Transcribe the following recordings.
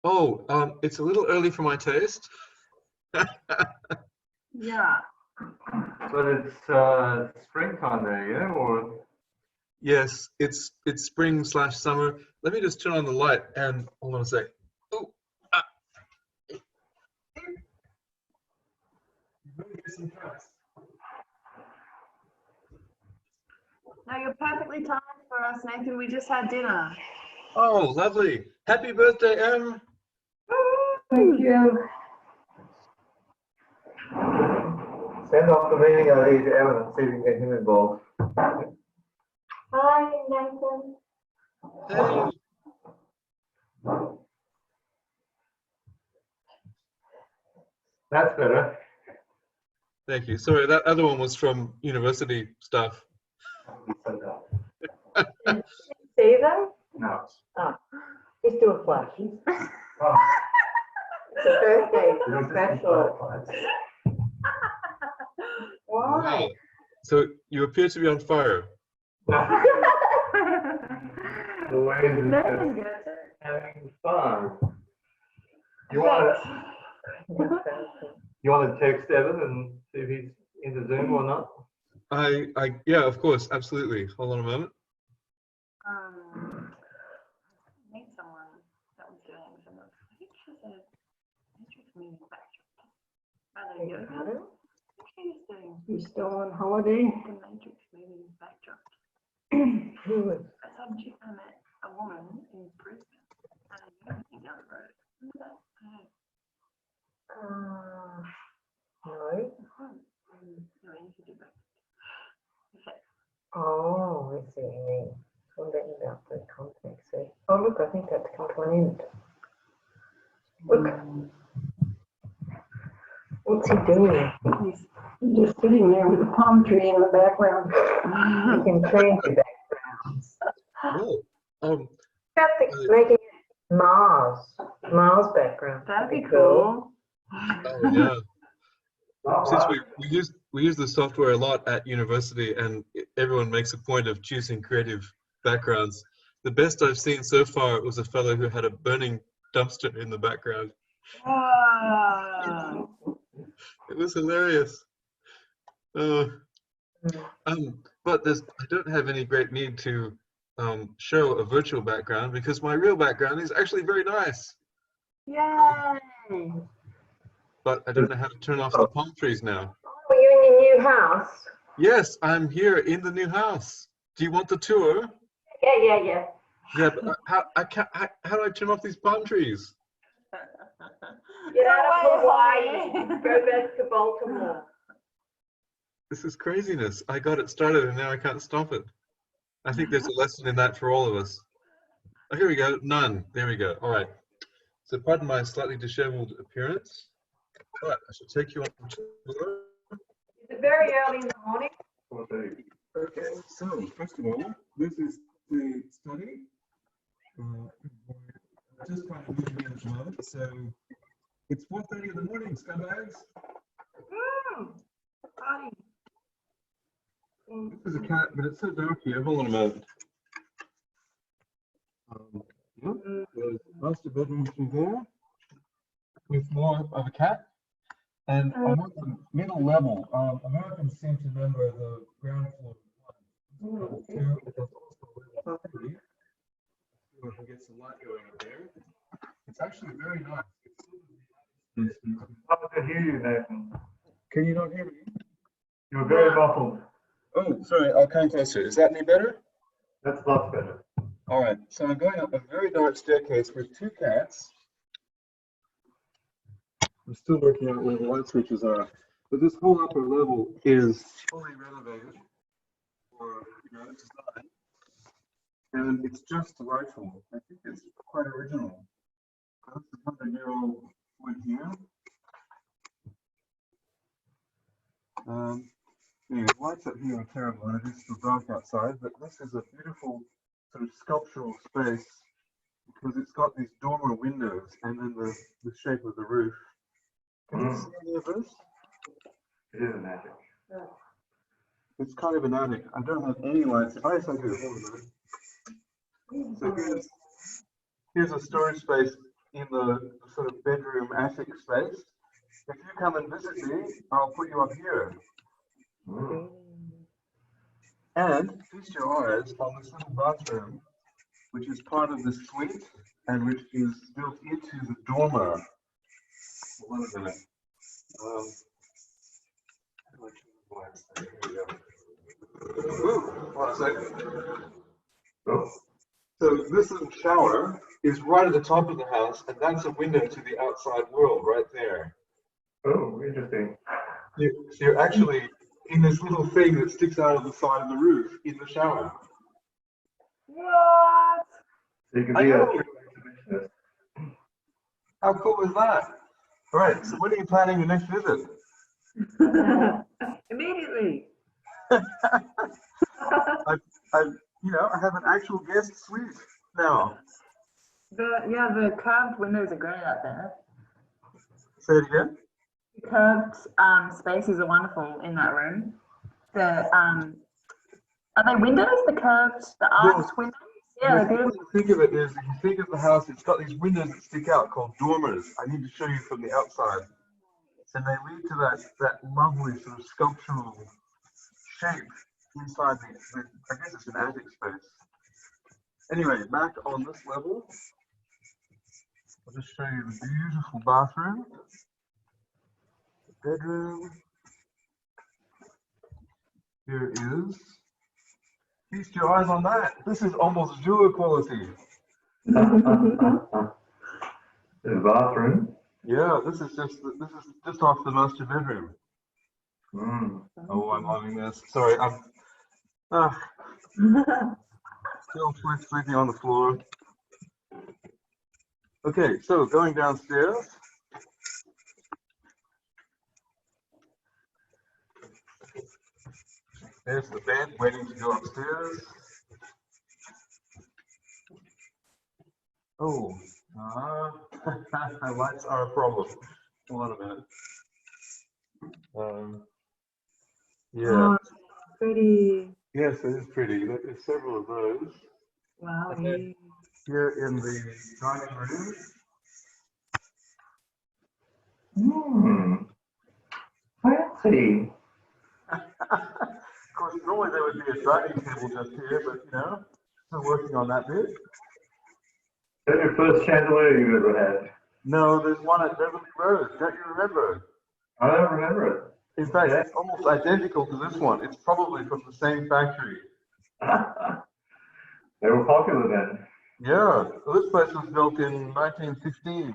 Oh, it's a little early for my taste. Yeah. But it's springtime there, yeah? Or Yes, it's spring/summer. Let me just turn on the light and hold on a sec. Oh, ah. No, you're perfectly timed for us, Nathan. We just had dinner. Oh, lovely. Happy birthday, Em. Thank you. send off the meeting ID to Evan and see if we can get him involved. Hi, Nathan. Hey. That's better. Thank you. Sorry, that other one was from university stuff. See them? No. Oh, just do a flash. Oh. It's a birthday special. Wow. Why? So you appear to be on fire. Louise is Nathan just gets it. having fun. You want to text Evan and see if he's into Zoom or not? Yeah, of course, absolutely. Hold on a moment. Meet someone that was doing some of, I think she's a matrix manufacturer. Either yoga. I think she's doing You're still on holiday? the matrix manufacturer. Who is? Some chick I met, a woman in Brisbane, and a yoga thing down the road. Remember that? No. No, you could do both. Okay. Oh, I see what you mean. Wondering about the context there. Oh, look, I think that's come to an end. Look. What's he doing? He's just sitting there with a palm tree in the background. You can change the backgrounds. Oh, Making it Mars background. That'd be cool. oh yeah. Since we use the software a lot at university, and everyone makes a point of choosing creative backgrounds. The best I've seen so far was a fellow who had a burning dumpster in the background. Wow. It was hilarious. But I don't have any great need to show a virtual background because my real background is actually very nice. Yay. But I don't know how to turn off the palm trees now. Are you in your new house? Yes, I'm here in the new house. Do you want the tour? Yeah. Yeah, but how do I turn off these palm trees? Get out of Hawaii. Go back to Baltimore. This is craziness. I got it started and now I can't stop it. I think there's a lesson in that for all of us. Oh, here we go. None. There we go. All right. So pardon my slightly disheveled appearance. All right, I should take you on the tour. Is it very early in the morning? Okay, so first of all, this is the study. Just trying to move me at the moment. So it's 4:30 in the morning, scumbags. Party. This is a cat, but it's so dark here. Hold on a moment. There's master bedroom through there with more of a cat. And I'm at the middle level. Americans seem to remember the ground floor level 2, but there's also level 3. See if I can get some light going up there. It's actually very nice. I can hear you, Nathan. Can you not hear me? You're very muffled. Oh, sorry, I'll come closer. Is that any better? That's lots better. All right, so I'm going up a very dark staircase with 2 cats. I'm still working out where the light switches are, but this whole upper level is fully renovated for design, and it's just delightful. I think it's quite original. That's a 100-year-old wood here. The lights up here are terrible, and it is still dark outside, but this is a beautiful sort of sculptural space because it's got these dormer windows and then the shape of the roof. Can you see any of this? It is an attic. It's kind of an attic. I don't have any lights. Oh, yes, I do. Hold on a minute. So here's a storage space in the sort of bedroom attic space. If you come and visit me, I'll put you up here. Mm. And feast your eyes on this little bathroom, which is part of the suite and which is built into the dormer. One minute. How do I turn the lights? Here we go. Ooh, one second. Oh, So this little shower is right at the top of the house, and that's a window to the outside world right there. oh, interesting. So you're actually in this little thing that sticks out of the side of the roof in the shower. What? So you can I be a know. true exhibitionist. How cool is that? All right, so when are you planning your next visit? Immediately. I have an actual guest suite now. The curved windows are great out there. Say it again. The curved spaces are wonderful in that room. Are they windows? The arched windows? Yeah, they're The beautiful. way to think of it is, if you think of the house, it's got these windows that stick out called dormers. I need to show you from the outside. And they lead to that lovely sort of sculptural shape inside the I guess it's an attic space. Anyway, back on this level, I'll just show you the beautiful bathroom, the bedroom. Here is, feast your eyes on that. This is almost Jura quality. The bathroom. Yeah, this is just off the master bedroom. Mm. Oh, I'm loving this. Sorry, I'm still sleeping on the floor. Okay, so going downstairs. There's the bed waiting to go upstairs. Oh, lights are a problem. Hold on a minute. Yeah. Pretty. Yes, it is pretty. There's several of those. Wow. Okay. Here in the dining room. Mm. Fancy. Of course, normally there would be a dining table just here, but still working on that bit. Is that your first chandelier you've ever had? No, there's one at Beverly Road. Don't you remember? I don't remember In fact, it's almost identical to this one. It's probably from the same factory. it. They were popular then. Yeah, well, this place was built in 1915,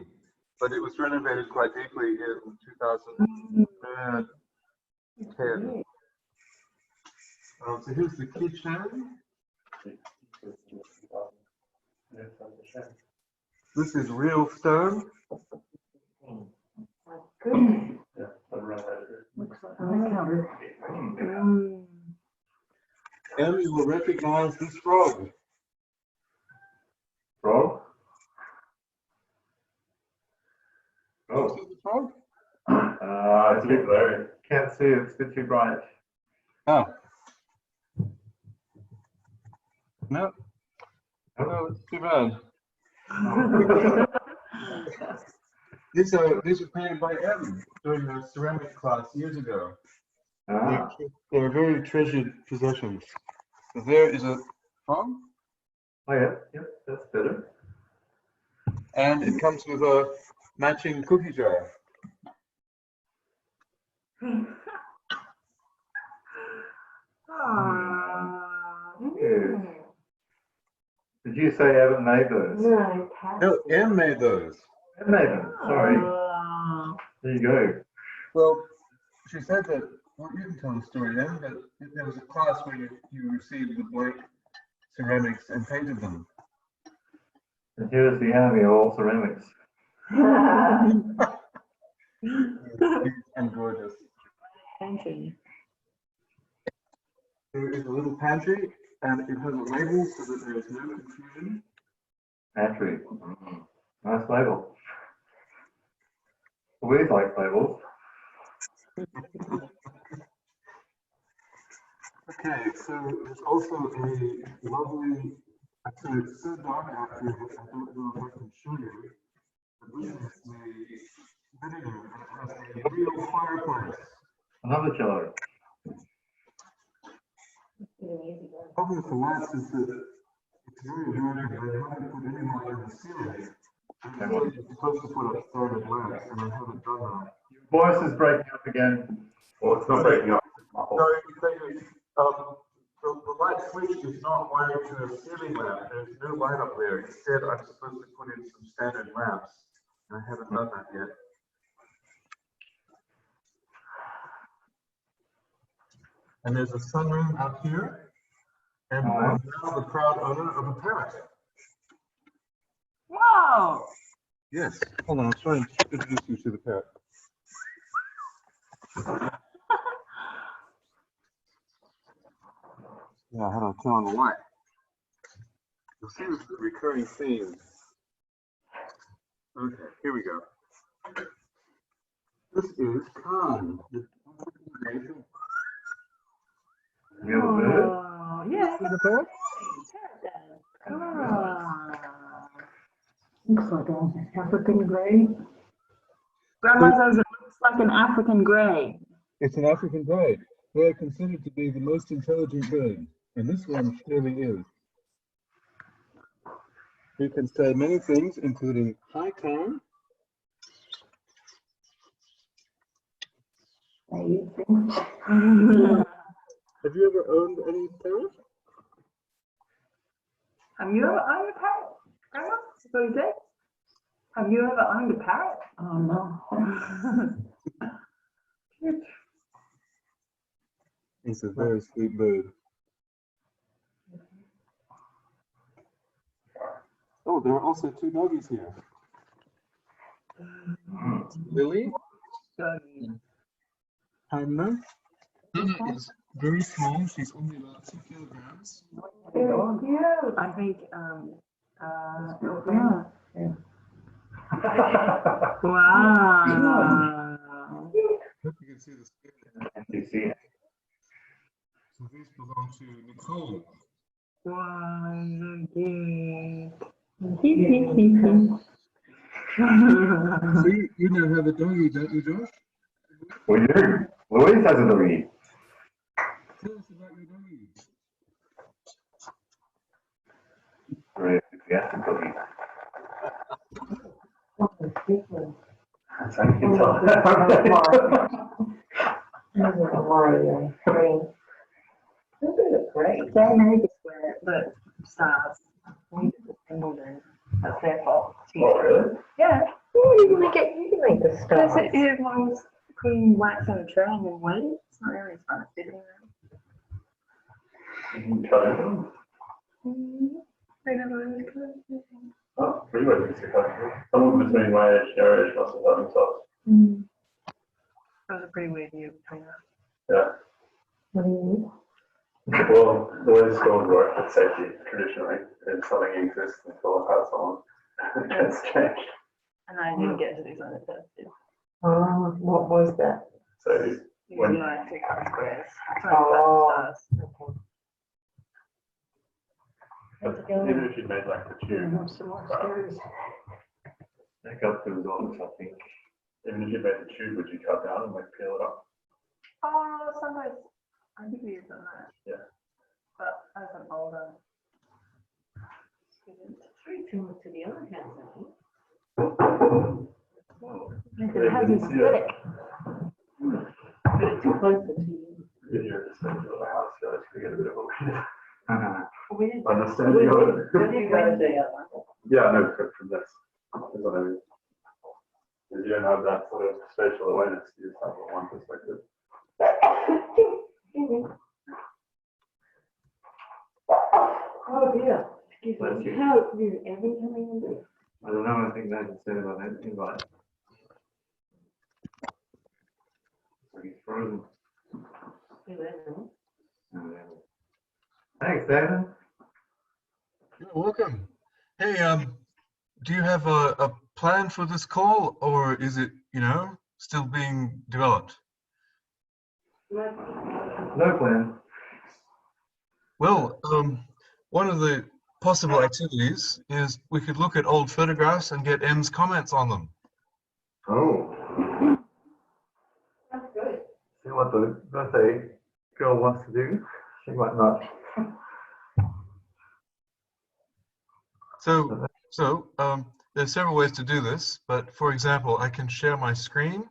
but it was renovated quite deeply in 2010. So here's the kitchen. This is real stone. Goodness. Yeah, I'd run that. Looks like on the counter. And you will recognize this frog. Frog? Oh, See the frog? it's a bit blurry. Can't see it, it's a bit too bright. Oh. No. No, it's too bad. These are painted by M during the ceramic class years ago. Ah, They're very treasured possessions. So there is a frog, oh yeah, yep, that's better. and it comes with a matching cookie jar. Yes. Did you say Evan made those? No, Pat. No, M made those. Evan made them, sorry. There you go. Well, she said that, well, you can tell the story then, that there was a class where you received the blank ceramics and painted them. And here's the army of all ceramics. And gorgeous. Painting. There is a little pantry, and it has a label so that there is no confusion. Pantry. Nice label. We like labels. Okay, so there's also a lovely, actually it's so dark out here, I don't know if I can show you. This is the living room. It has a real fireplace. Another cello. Problem with the lights is that it's very dark and they haven't put any light in the ceiling. And so you're supposed to put up standard lamps, and I haven't done that. Your voice is breaking up again. Well, it's not breaking up. No, the thing is, the light switch is not wired to a ceiling lamp. There's no light up there. Instead, I'm supposed to put in some standard lamps, and I haven't done that yet. And there's a sunroom out here, and I'm now the proud owner of a parrot. Wow. Yes. Hold on, I'll try and introduce you to the parrot. Yeah, how do I turn on the light? You'll see this recurring theme. Okay, here we go. This is Khan. You have a bird? Oh, yeah. See the bird? Looks like an African grey. Grandma says it looks like an African grey. It's an African bird. They are considered to be the most intelligent bird, and this one surely is. He can say many things, including hi, Khan. Have you seen? Have you ever owned any parrot? Have you ever owned a parrot? Grandma? That's what you said? Have you ever owned a parrot? Oh, no. It's a very sweet bird. Oh, there are also two doggies here. Lily, Hannah. Hannah is very small. She's only about 2 kilograms. I think, yeah. Wow. Hope you can see the skin. You see it? So these belong to Nicole. Wow, cute. So you now have a doggy, don't you, Josh? We do. Louise has a doggy. Tell us about your doggy. Very enthusiastic doggy. That's how you can tell. They made the square, the stars. We did the Wimbledon. That's their fault. Oh, really? Yeah. You can make the Because stuff. everyone's putting wax on a tray and then waiting. It's not really fun sitting there. You can cut it. They never really could. Oh, pretty much it's a country. Someone between my age and your age must have done themselves. That was a pretty weird year between us. Yeah. Well, the way the schools work with safety traditionally is something exists until I've had someone. It's changed. And I didn't get to do something that did. Oh, what was that? So You When- know, I took out squares. Oh. Stars. even if you made like the tube, Some more stairs. back up to the office, I think. Even if you made the tube, would you cut down and like peel it up? Oh, sometimes I think we used on that. Yeah. But as an older student. Very similar to the other house, I think. It has a split. But it's closer to you. If you're just thinking of a house, you actually get a bit of a We didn't. understanding of it. Where do you go to the other one? Yeah, no, from this. Is what I mean. Because you don't have that sort of spatial awareness, you just have one perspective. Oh, dear. Excuse Bless me. you. How have you ever coming in there? I don't know, I think that's said about that invite. So he's frozen. Thanks, David. You're welcome. Hey, do you have a plan for this call, or is it, still being developed? No plan. Well, one of the possible activities is we could look at old photographs and get M's comments on them. Oh. That's good. See what the birthday girl wants to do. She might not. So there's several ways to do this, but for example, I can share my screen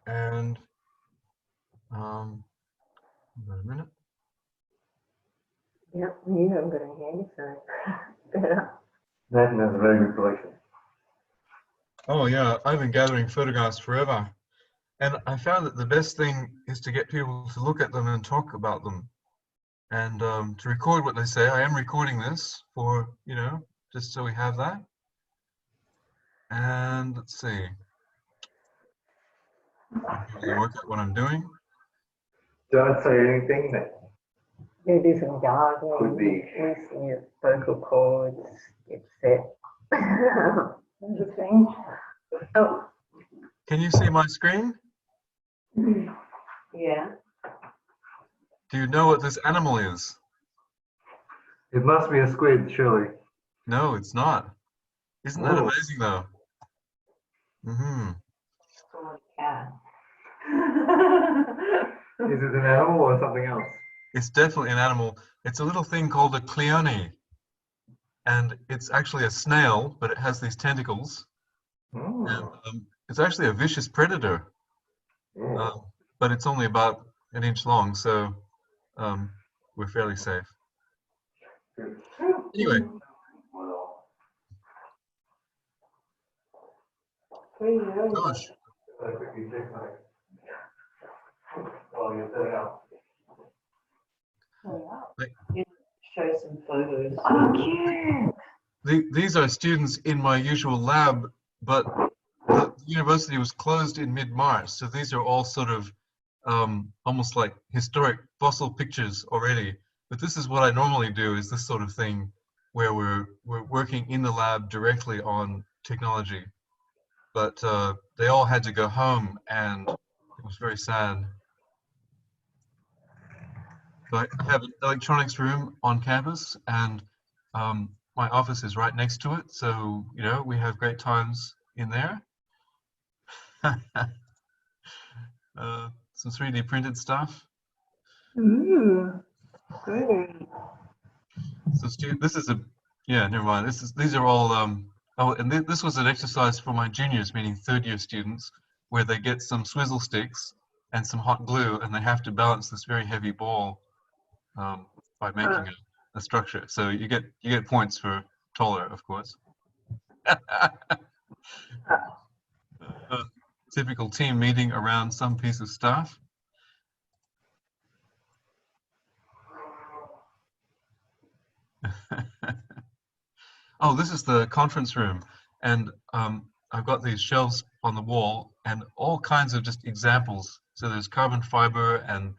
and wait a minute. Yep, you haven't got a handy phone. Better. Nathan has a very good collection. Oh yeah, I've been gathering photographs forever. And I found that the best thing is to get people to look at them and talk about them. And to record what they say. I am recording this for, you know, just so we have that. And let's see. Really work out what I'm doing. Don't say anything that You do some gardening, Could be. loosen your vocal cords, get set. Interesting. Oh, Can you see my screen? yeah. Do you know what this animal is? it must be a squid, surely. No, it's not. Isn't that Oh. amazing though? Mm-hmm. Yeah. Is it an animal or something else? It's definitely an animal. It's a little thing called a cleone. And it's actually a snail, but it has these tentacles. Oh. And it's actually a vicious predator. But it's only about an inch long, so we're fairly safe. Anyway, gosh, Show some photos. Oh, cute. these are students in my usual lab, but the university was closed in mid-March, so these are all sort of almost like historic fossil pictures already. But this is what I normally do, is this sort of thing where we're working in the lab directly on technology. But they all had to go home, and it was very sad. So I have an electronics room on campus, and my office is right next to it. So, you know, we have great times in there. Some 3D printed stuff. Ooh, good. So this is a, yeah, never mind. These are all, oh, and this was an exercise for my juniors, meaning third-year students, where they get some swizzle sticks and some hot glue, and they have to balance this very heavy ball by making a structure. So you get points for taller, of course. Typical team meeting around some piece of stuff. Oh, this is the conference room, and I've got these shelves on the wall and all kinds of just examples. So there's carbon fiber and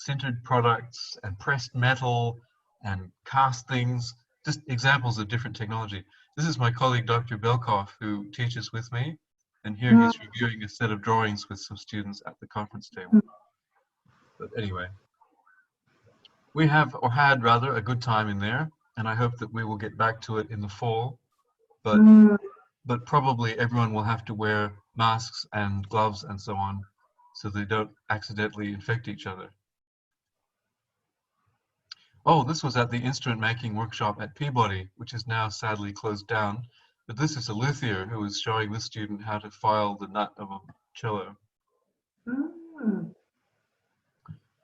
sintered products and pressed metal and castings, just examples of different technology. This is my colleague, Dr. Belkoff, who teaches with me, and here he's reviewing a set of drawings with some students at the conference table. But anyway, we have, or had rather, a good time in there, and I hope that we will get back to it in the fall. But probably everyone will have to wear masks and gloves and so on, so they don't accidentally infect each other. Oh, this was at the instrument making workshop at Peabody, which is now sadly closed down. But this is a luthier who was showing this student how to file the nut of a cello.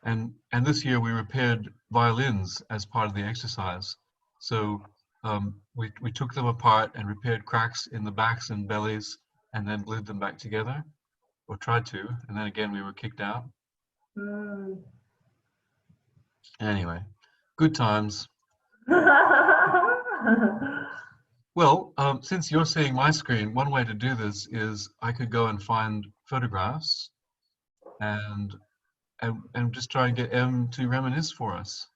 And this year we repaired violins as part of the exercise. So we took them apart and repaired cracks in the backs and bellies and then glued them back together, or tried to, and then again we were kicked out. Anyway, good times. Well, since you're seeing my screen, one way to do this is I could go and find photographs and just try and get Em to reminisce for us.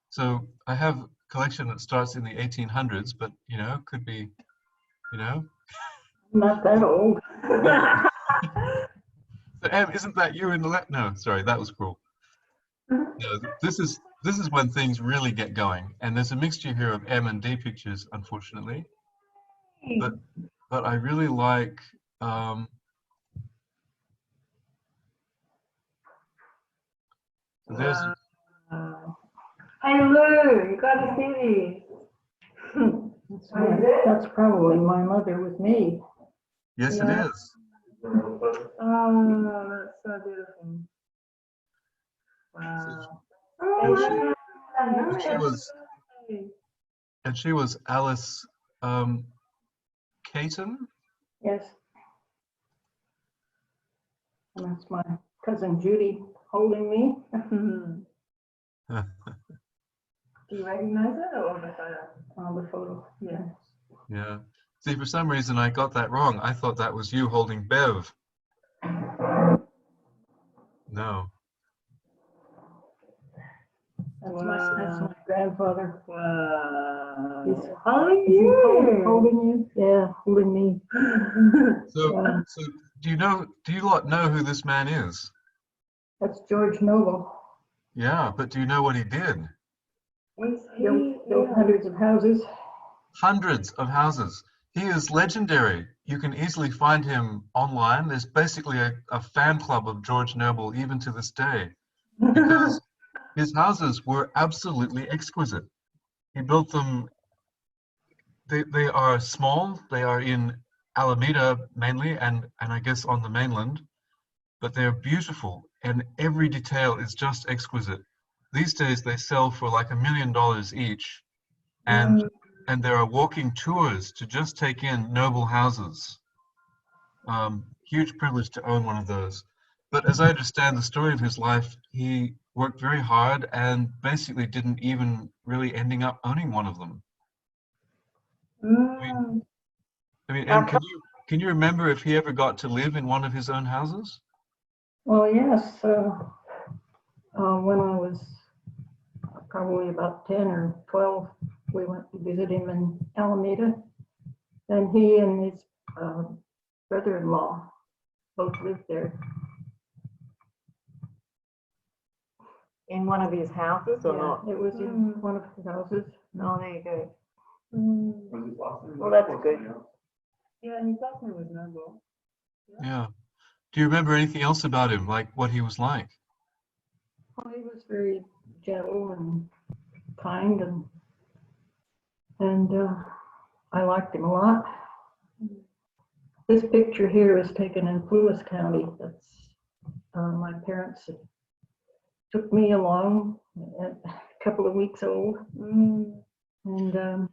So I have a collection that starts in the 1800s, but you know, could be, you know. Not that old. So Em, isn't that you in the left? No, sorry, that was cruel. No, this is this is when things really get going, and there's a mixture here of M and D pictures, unfortunately. But I really like there's Hey Lou, you gotta see these. That's probably my mother with me. yes, Yeah. it is. Oh, that's so beautiful. Wow. And she, Oh, and she was and she was Alice Caton. Yes. And that's my cousin Judy holding me. Do you recognize it or the photo? On the photo. Yeah. Yeah. See, for some reason I got that wrong. I thought that was you holding Bev. No. That's my grandfather. Wow. He's- Holding Is he you. holding you? Yeah, holding me. So do you lot know who this man is? That's George Noble. Yeah, but do you know what he did? Was he? Built hundreds of houses. Hundreds of houses. He is legendary. You can easily find him online. There's basically a fan club of George Noble even to this day, because his houses were absolutely exquisite. He built them, they are small, they are in Alameda mainly, and I guess on the mainland, but they're beautiful and every detail is just exquisite. These days they sell for like $1 million each, and there are walking tours to just take in noble houses. Huge privilege to own one of those. But as I understand the story of his life, he worked very hard and basically didn't even really ending up owning one of them. I mean, Em, can you remember if he ever got to live in one of his own houses? Well, yes. When I was probably about 10 or 12, we went to visit him in Alameda. And he and his brother-in-law both lived there. In one of his houses or Yeah, not? it was in one of his houses. Oh, there you go. Was his last name? Well, that's good. Yeah, his last name was Noble. Yeah. Do you remember anything else about him, like what he was like? Well, he was very gentle and kind, and I liked him a lot. This picture here is taken in Lewis County. That's my parents took me along at a couple of weeks old, and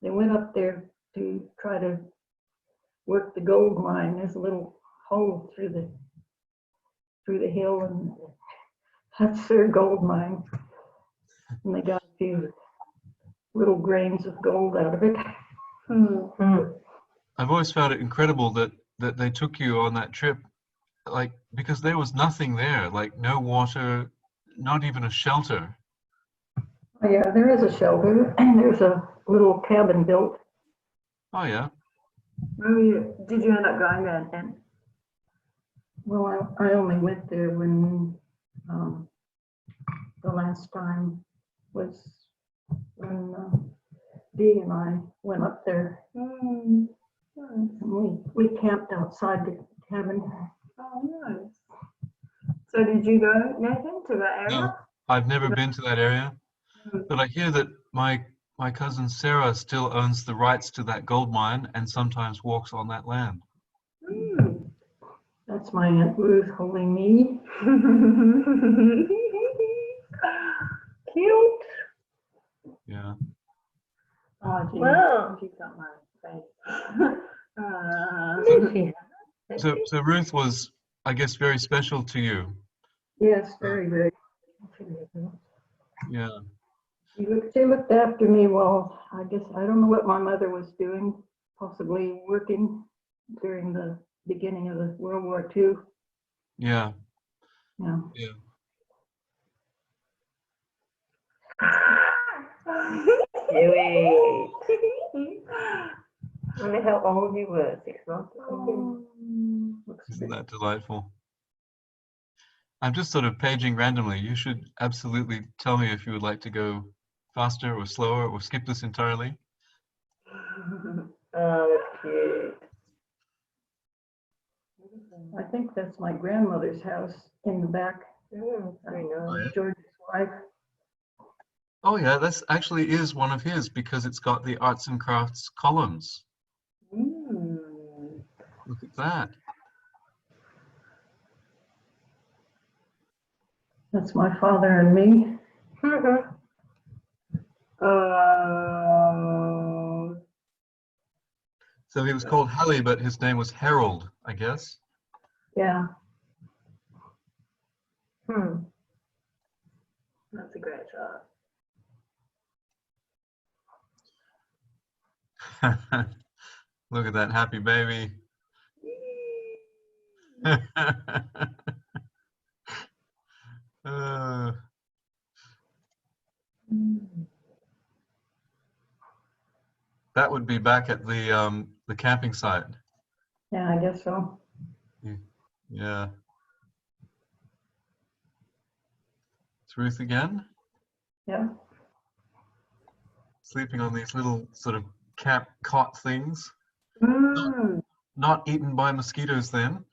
they went up there to try to work the gold mine. There's a little hole through the hill, and that's their gold mine. And they got a few little grains of gold out of it. I've always found it incredible that they took you on that trip, like, because there was nothing there, like no water, not even a shelter. Yeah, there is a shelter, and there's a little cabin built. Oh yeah. Did you end up going there then? Well, I only went there when the last time was when Dee and I went up there. And we camped outside the cabin. Oh, nice. So did you go, Nathan, to that area? No, I've never been to that area, but I hear that my cousin Sarah still owns the rights to that gold mine and sometimes walks on that land. That's my Aunt Ruth holding me. Cute. Yeah. Oh, gee. Wow. She's got my face. So Ruth was, I guess, very special to you. Yes, very, very. Yeah. She looked after me while, I guess, I don't know what my mother was doing, possibly working during the beginning of the World War II. Yeah. Yeah. Yeah. Sweet. I wonder how old you were, 6 months or something. Isn't that delightful? I'm just sort of paging randomly. You should absolutely tell me if you would like to go faster or slower or skip this entirely. Oh, that's cute. I think that's my grandmother's house in the back, Very nice. George's wife. Oh yeah, this actually is one of his because it's got the arts and crafts columns. Look at that. That's my father and me. So he was called Halley, but his name was Harold, I guess. Yeah. That's a great shot. Look at that happy baby. That would be back at the camping site. Yeah, I guess so. Yeah. It's Ruth again, Yeah. sleeping on these little sort of camp cot things. Not eaten by mosquitoes then.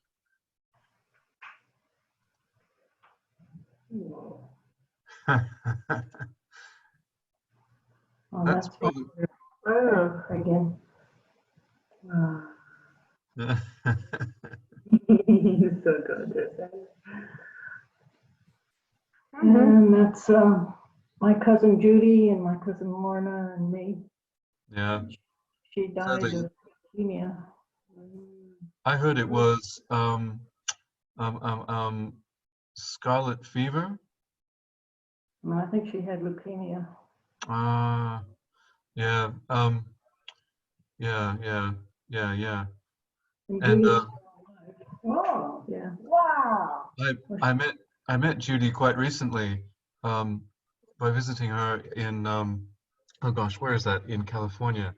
Well, That's that's probably. again. So good. And that's my cousin Judy and my cousin Lorna and me. Yeah, She died Sadly. of leukemia. I heard it was scarlet fever. And I think she had leukemia. Yeah, yeah. And And Judy's still alive. Yeah. Wow. I met Judy quite recently by visiting her in oh gosh, where is that? In California,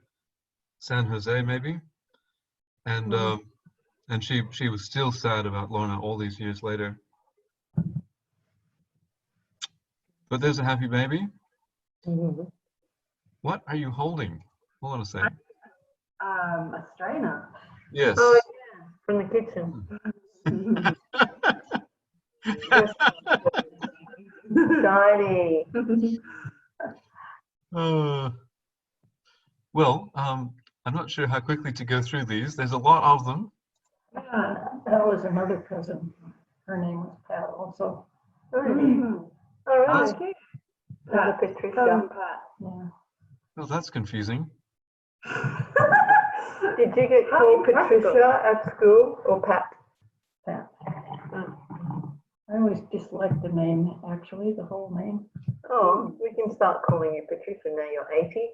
San Jose maybe. And and she was still sad about Lorna all these years later. But there's a happy baby. What are you holding? Hold on a second. A strainer. Yes. Oh, yeah, from the kitchen. Shiny. Well, I'm not sure how quickly to go through these. There's a lot of them. That was another cousin. Her name was Pat also. All That's- right. Pat. Patricia. Cousin Pat. Yeah. Well, that's confusing. Did you get called Patricia at school or Pat? Pat. I always disliked the name, actually, the whole name. Oh, we can start calling you Patricia now you're 80.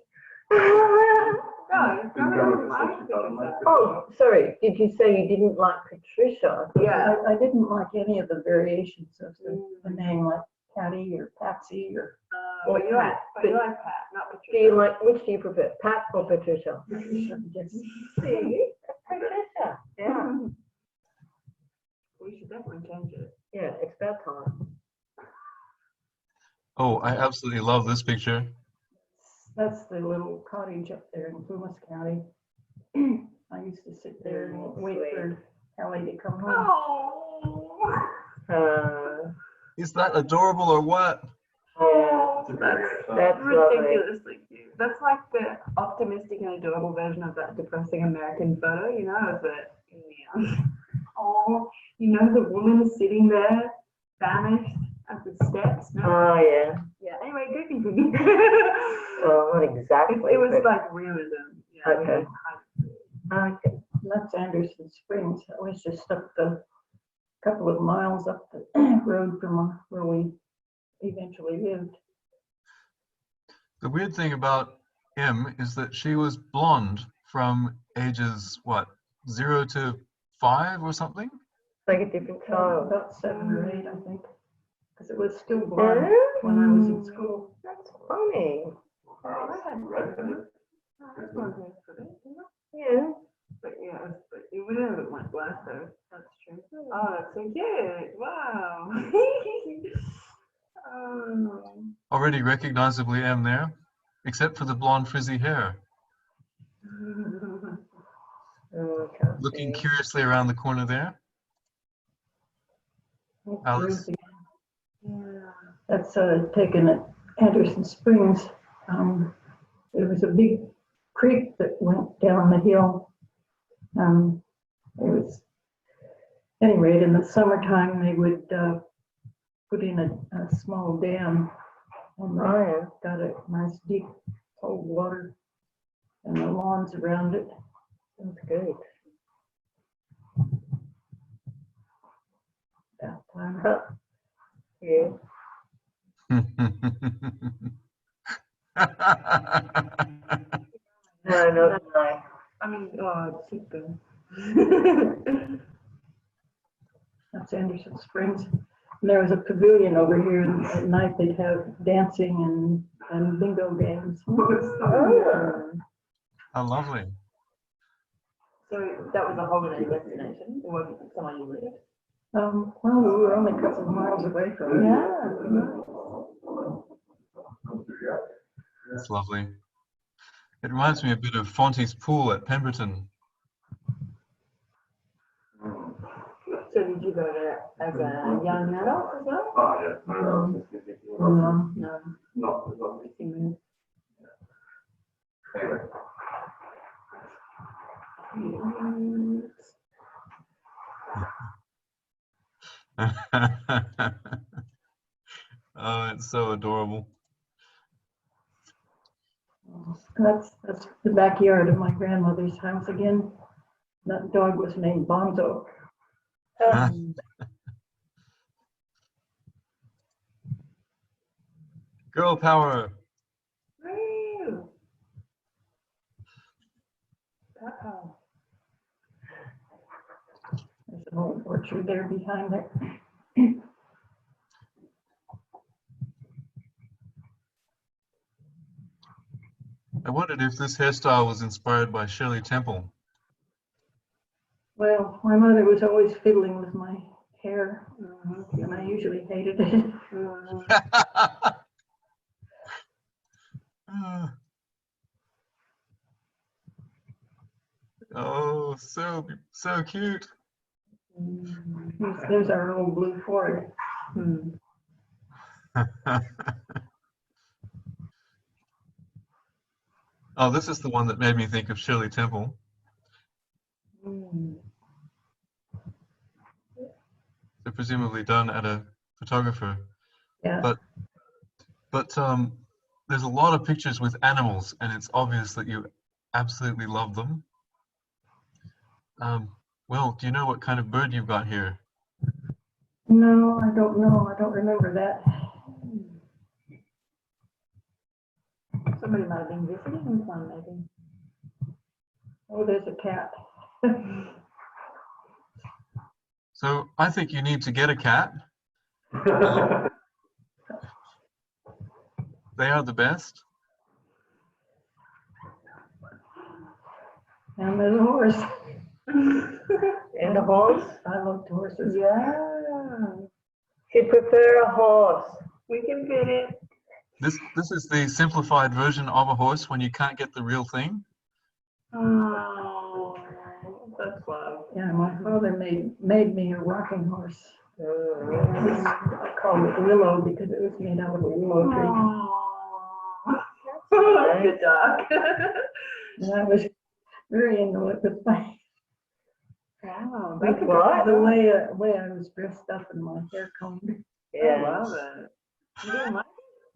Oh, sorry. Did you say you didn't like Patricia? Yeah. I didn't like any of the variations of the name, like Patty or Patsy or But you like Pat, not Patricia. Do you like, which do you prefer, Pat or Patricia? Patricia. Just See, Patricia. Yeah, We should definitely change it. yeah, it's about time. Oh, I absolutely love this picture. That's the little cottage up there in Plumas County. I used to sit there and wait for Kelly to come home. Oh. Is that adorable or what? Yeah, that's lovely. Ridiculously cute. That's like the optimistic and adorable version of that depressing American photo, you know, of the oh, you know, the woman sitting there, vanished at the steps. No? Oh, yeah. Yeah. Anyway, go continue. Well, not exactly. It was but- like realism. Yeah. Okay. Okay. That's Anderson Springs. That was just up the couple of miles up the road from where we eventually lived. The weird thing about M is that she was blonde from ages, what, 0 to 5 or something? Like a different child. About 7 or 8, I think. Because it was still blonde when I was in school. That's funny. I had red. That's not good for it, you know? Yeah. But yeah, it We don't look much worse though. That's true. Oh, that's so cute. Wow. Oh. Already recognizably am there, except for the blonde frizzy hair. Oh, I can't Looking see. curiously around the corner there. That's Alice. Bruce. Yeah. That's taken at Anderson Springs. There was a big creek that went down the hill. It was, at any rate, in the summertime, they would put in a small dam. And Oh, yeah. got a nice deep cold water and the lawns around it. Sounds good. That time. Huh. Yeah. No, not no. I mean, oh, it's super. That's Anderson Springs. And there was a pavilion over here, and at night they'd have dancing and bingo games. Oh. How lovely. So that was a holiday destination. It wasn't somewhere you lived. Well, we were only a couple of miles away from it. It's lovely. It reminds me a bit of Fonte's Pool at Pemberton. So did you go there as a young adult as well? Oh, yeah. No, No. not. If you moved. Anyway. Oh, it's so adorable. That's the backyard of my grandmother's house again. That dog was named Bonzo. Huh? Girl power. Woo! Uh-oh. There's an old orchard there behind it. I wondered if this hairstyle was inspired by Shirley Temple. Well, my mother was always fiddling with my hair, and I usually hated it. Oh, so cute. There's our old blue Ford. Oh, this is the one that made me think of Shirley Temple. So presumably done at a photographer. Yeah. But there's a lot of pictures with animals, and it's obvious that you absolutely love them. Well, do you know what kind of bird you've got here? No, I don't know. I don't remember that. Somebody might have been visiting one, maybe. Oh, there's a cat. So I think you need to get a cat. They are the best. And there's a horse. And a horse? I love horses. Yeah. She prefer a horse. We can get it. This is the simplified version of a horse when you can't get the real thing. Oh, that's love. Yeah, my father made me a rocking horse. Mm. I called it Willow because it was made out of a willow tree. Oh, good dog. And I was very annoyed with my Wow, With what? the way I was dressed up and my hair combed. I Yeah. love it. You don't like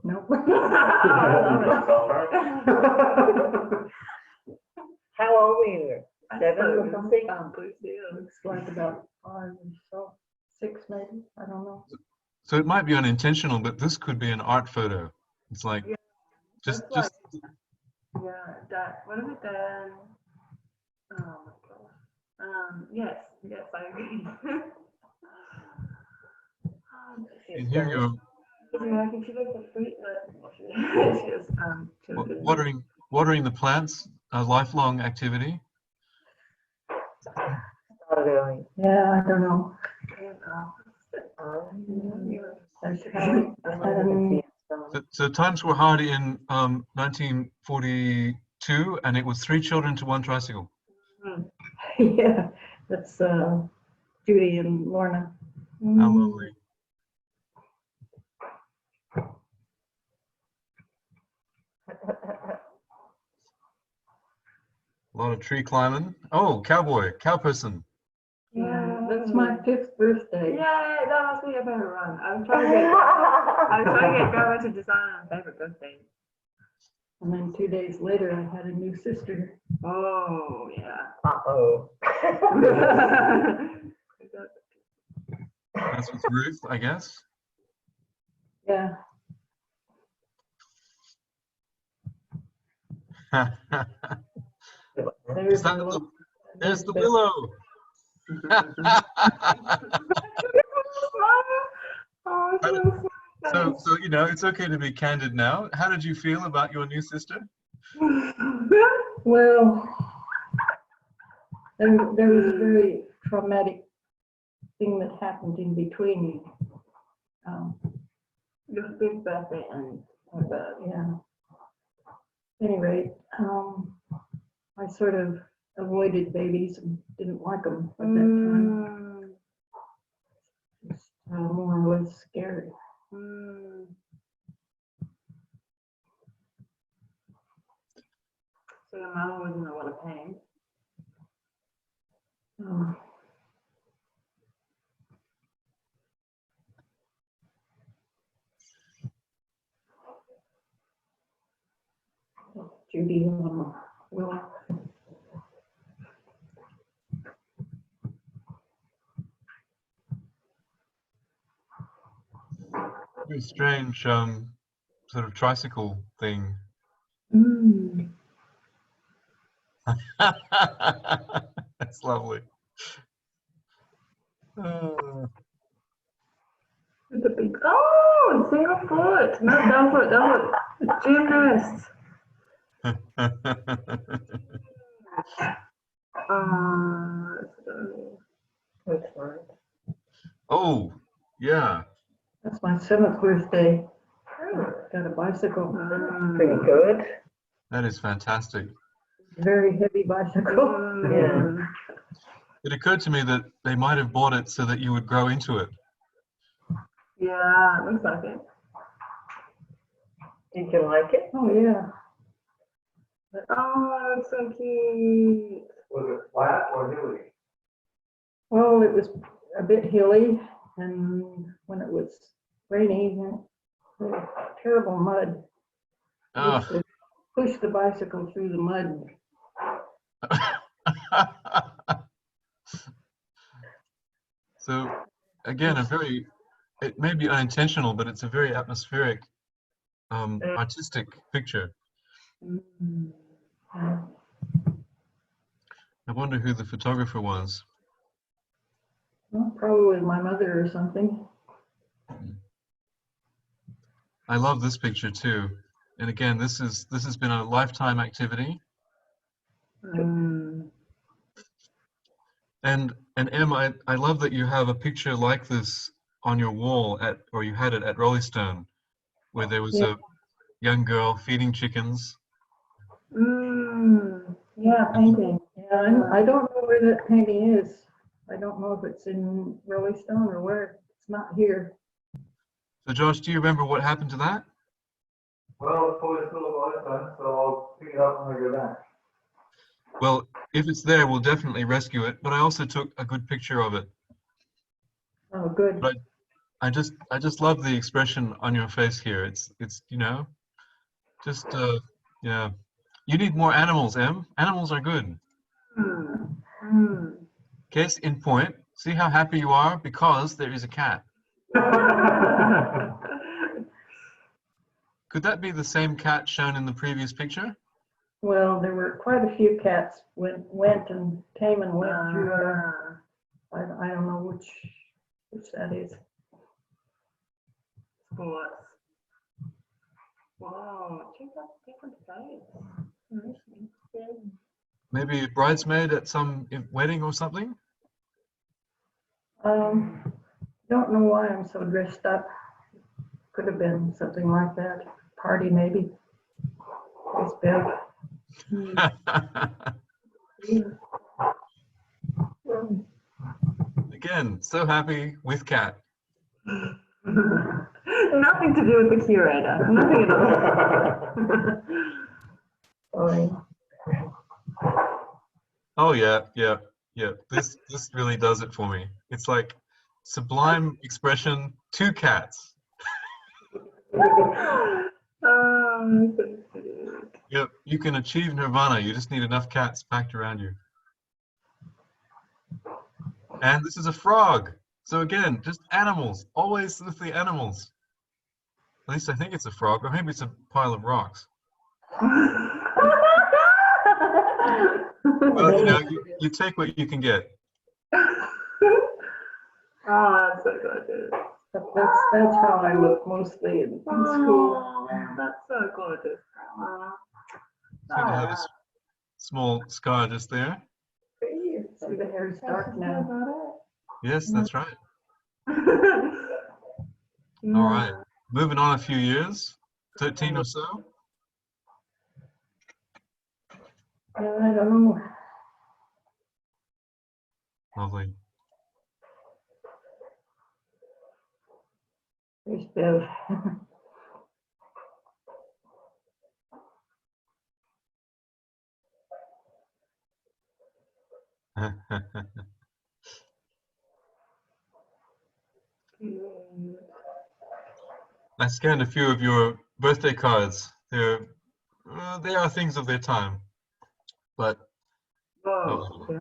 Nope. it? I love it. How old were you? 7 or something? Blue Seals. Looks like about 5 or so, 6 maybe. I don't know. So it might be unintentional, but this could be an art photo. It's like Yeah, just that's Yeah, that, what have we done? Oh my gosh. Yes, I agree. and here you're Yeah, I can see like the fruit that she is, watering the plants, a lifelong activity. Not really. Yeah, I don't know. There's Hattie, and So times were hard in 1942, and it was 3 children to 1 tricycle. yeah, that's Judy and Lorna. How lovely. A lot of tree climbing. Oh, cowboy, cow person. Yeah, that's my 5th birthday. Yay, that must be a better run. I'm trying to get Grandma to design our favorite birthday. And then 2 days later, I had a new sister. Oh, yeah. Uh-oh. That's with Ruth, I guess. Yeah, Is there's that Willow. the, there's the Beth. willow. Oh, So you know, it's okay to be candid now. How did you feel about your new sister? Well, there was a very traumatic thing that happened in between. Your 5th birthday and Yeah. At any rate, I sort of avoided babies and didn't like them at that time. Just, more or less scared. So your mama was in a lot of pain. Um, Judy Willow. Very strange sort of tricycle thing. That's lovely. With the big, oh, single foot, not double foot, gymnast. That's right. Oh, yeah. That's my 7th birthday. Got a bicycle. Pretty good. That is fantastic. Very heavy bicycle. Yeah. It occurred to me that they might have bought it so that you would grow into it. Yeah, looks like it. Did you like it? Oh, yeah. Oh, that's so cute. Was it flat or hilly? Well, it was a bit hilly, and when it was rainy, there was terrible mud. I used Oh. to push the bicycle through the mud. So again, it may be unintentional, but it's a very atmospheric, artistic picture. I wonder who the photographer was. Well, probably my mother or something. I love this picture too. And again, this has been a lifetime activity. And Em, I love that you have a picture like this on your wall or you had it at Rollystone, where there was a young girl feeding chickens. Yeah, painting. Yeah, I don't know where that painting is. I don't know if it's in Rollystone or where. It's not here. So Josh, do you remember what happened to that? Well, it's probably still a lot of time, so I'll pick it up when I go back. Well, if it's there, we'll definitely rescue it. But I also took a good picture of it. Oh, good. But I just love the expression on your face here. It's you know, just yeah. You need more animals, Em. Animals are good. Case in point. See how happy you are because there is a cat. Could that be the same cat shown in the previous picture? Well, there were quite a few cats went and came and went through our. I don't know which that is. Sports. Wow, check out different sides. Maybe a bridesmaid at some wedding or something? Don't know why I'm so dressed up. Could have been something like that. Party maybe. There's Bev. Again, so happy with Kat. Nothing to do with the curator. Nothing at all. Fine. Oh yeah, yeah, yeah. This really does it for me. It's like sublime expression, 2 cats. Yep, you can achieve nirvana. You just need enough cats packed around you. And this is a frog. So again, just animals. Always with the animals. At least I think it's a frog, or maybe it's a pile of rocks. Well, you know, you take what you can get. Oh, that's so gorgeous. That's how I look mostly in school. Oh, that's so gorgeous. So you have a small scar just there. See, the hair's dark now. Yes, that's right. All right. Moving on a few years, 13 or so. I don't know. Lovely. There's Bev. I scanned a few of your birthday cards. They are things of their time, but Whoa.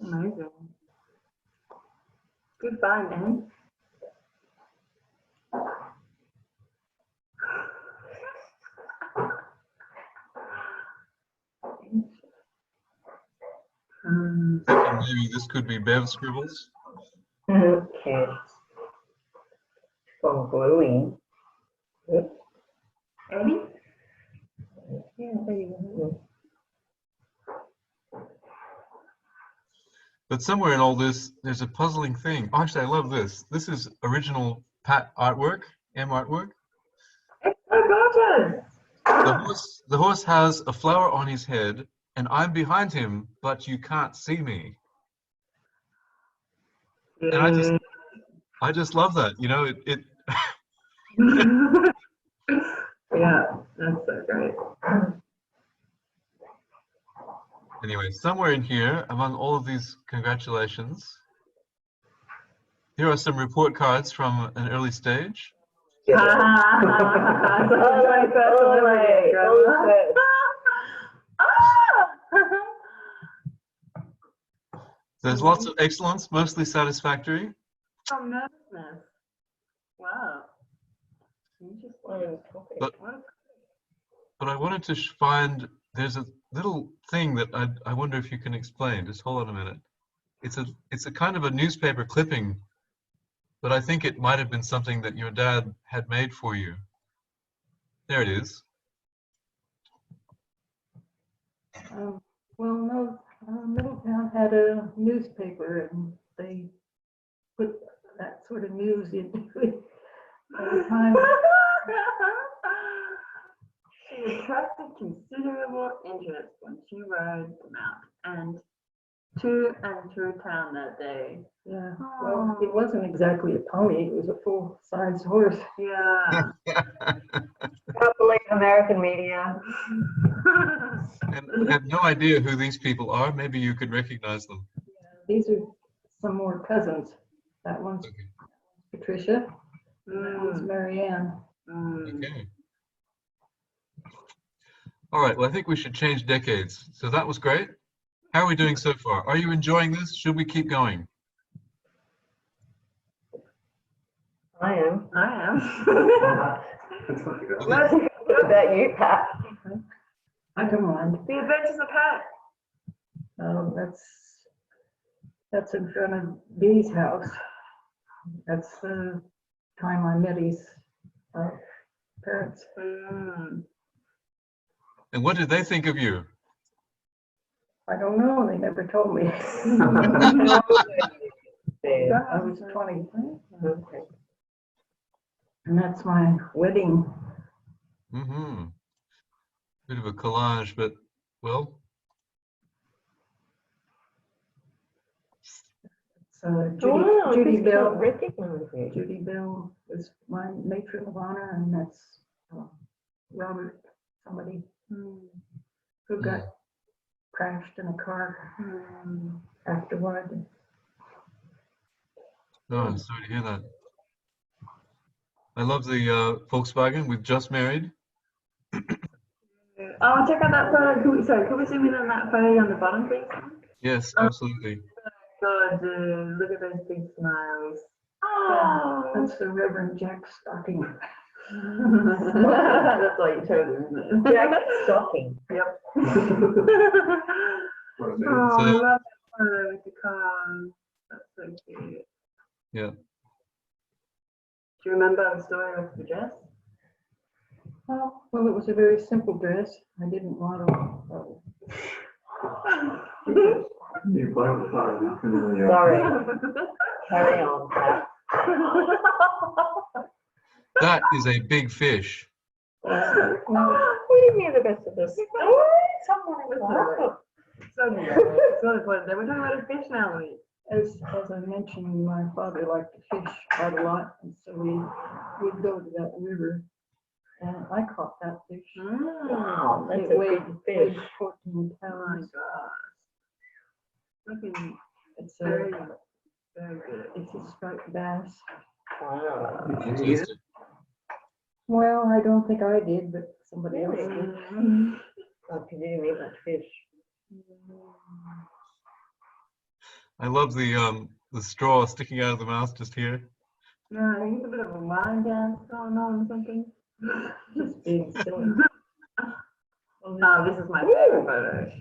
Amazing. Good find, man. thinking maybe this could be Bev's scribbles. Okay. From gluing. Oops. Eddie? Yeah, there you go. But somewhere in all this, there's a puzzling thing. Oh, actually, I love this. This is original Pat artwork, M artwork. It's so gorgeous. The horse has a flower on his head, and I'm behind him, but you can't see me. And I just love that. You know, it Yeah, that's so great. Anyway, somewhere in here, among all of these congratulations, here are some report cards from an early stage. There's lots of excellence, mostly satisfactory. From nervousness. Wow. But I wanted to find, there's a little thing that I wonder if you can explain. Just hold on a minute. It's a kind of a newspaper clipping, but I think it might have been something that your dad had made for you. There it is. Well, no, Middletown had a newspaper and they put that sort of news into it all the time. She attracted considerable interest when she rode the mount and to and through town that day. Yeah, well, it wasn't exactly a pony, it was a full-size horse. Yeah. Can't believe American media. And I have no idea who these people are. Maybe you could recognize them. These are some more cousins. That one's Okay. Patricia, and that one's Marianne. Okay. All right, well, I think we should change decades. So that was great. How are we doing so far? Are you enjoying this? Should we keep going? I am. I am. What about you, Pat? I don't mind. The Adventures of Pat. That's in front of Dee's house. That's the time I met his parents. And what did they think of you? I don't know, they never told me. There. I was 20, Okay. and that's my wedding. Mm-hmm. Bit of a collage, but well, So Wow, Judy I Bell. recognize you. Judy Bell was my matron of honor, and that's Robert, somebody who got crashed in a car afterward. oh, I'm sorry to hear that. I love the Volkswagen. We've just married. Oh, check out that photo. Can we zoom in on that photo on the bottom, please? Yes, absolutely. God, look at those big smiles. Oh, that's the Reverend Jack Stocking. That's all you told him, isn't it? Jack Stocking. Yep. What is it? Oh, I So- love that photo with the car. That's so cute. Yeah. Do you remember the story of the dress? Well, it was a very simple dress. I didn't want to. You play with fire now. Sorry. Carry on, Pat. That is a big fish. We didn't hear the rest of the story. Someone was laughing. We're talking about a fish now, Louise. As I mentioned, my father liked to fish quite a lot, and so we'd go to that river, and I caught that fish. Wow, that's It a weighed big fish. 14 Oh my pounds. gosh. Looking It's very, a very good. it's a striped bass. Wow. Fantastic. Well, I don't think I did, but somebody else did. Mm. Oh, you didn't eat much fish. I love the straw sticking out of the mouth just here. No, I think it's a bit of a line dance going on or something. Just being silly. Oh, this is my favorite photo.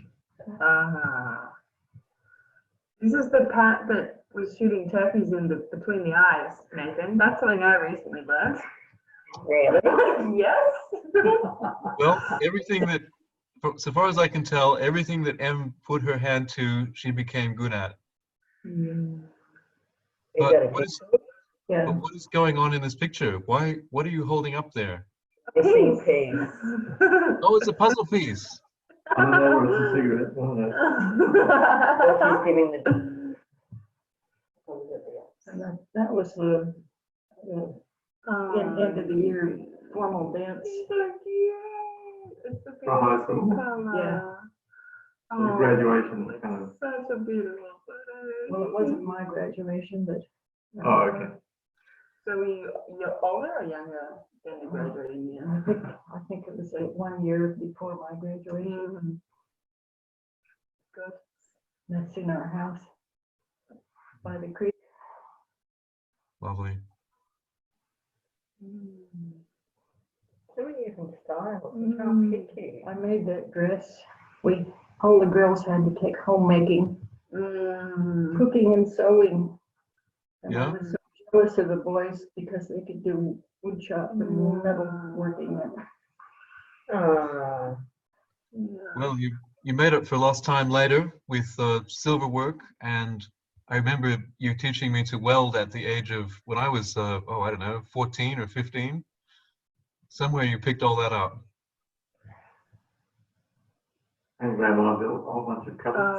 This is the Pat that was shooting turkeys in between the eyes, Nathan. That's something I recently learned. Really? Yes. Well, everything that, so far as I can tell, everything that Em put her hand to, she became good at. You But got a what is, Yeah. but what is going on in this picture? What are you holding up there? missing piece. Oh, it's a puzzle piece. I don't know what it's a cigarette. Oh, no. What he's giving the. And that was the end of the year formal dance. So cute. It's a For high school? beautiful color. Yeah. So graduation kind of. Such a beautiful photo. Well, it wasn't my graduation, but. Oh, okay. So you're older or younger than the graduating year? I think it was 1 year before my graduation. Good. That's in our house by the creek. Lovely. So even style. How picky. I made that dress. All the girls had to take homemaking, cooking and sewing. And I Yeah. was so jealous of the boys because they could do wood shop and metal working. Well, you made up for lost time later with silver work, and I remember you teaching me to weld at the age of when I was I don't know, 14 or 15. Somewhere you picked all that up. And grandma built a whole bunch of cupboards.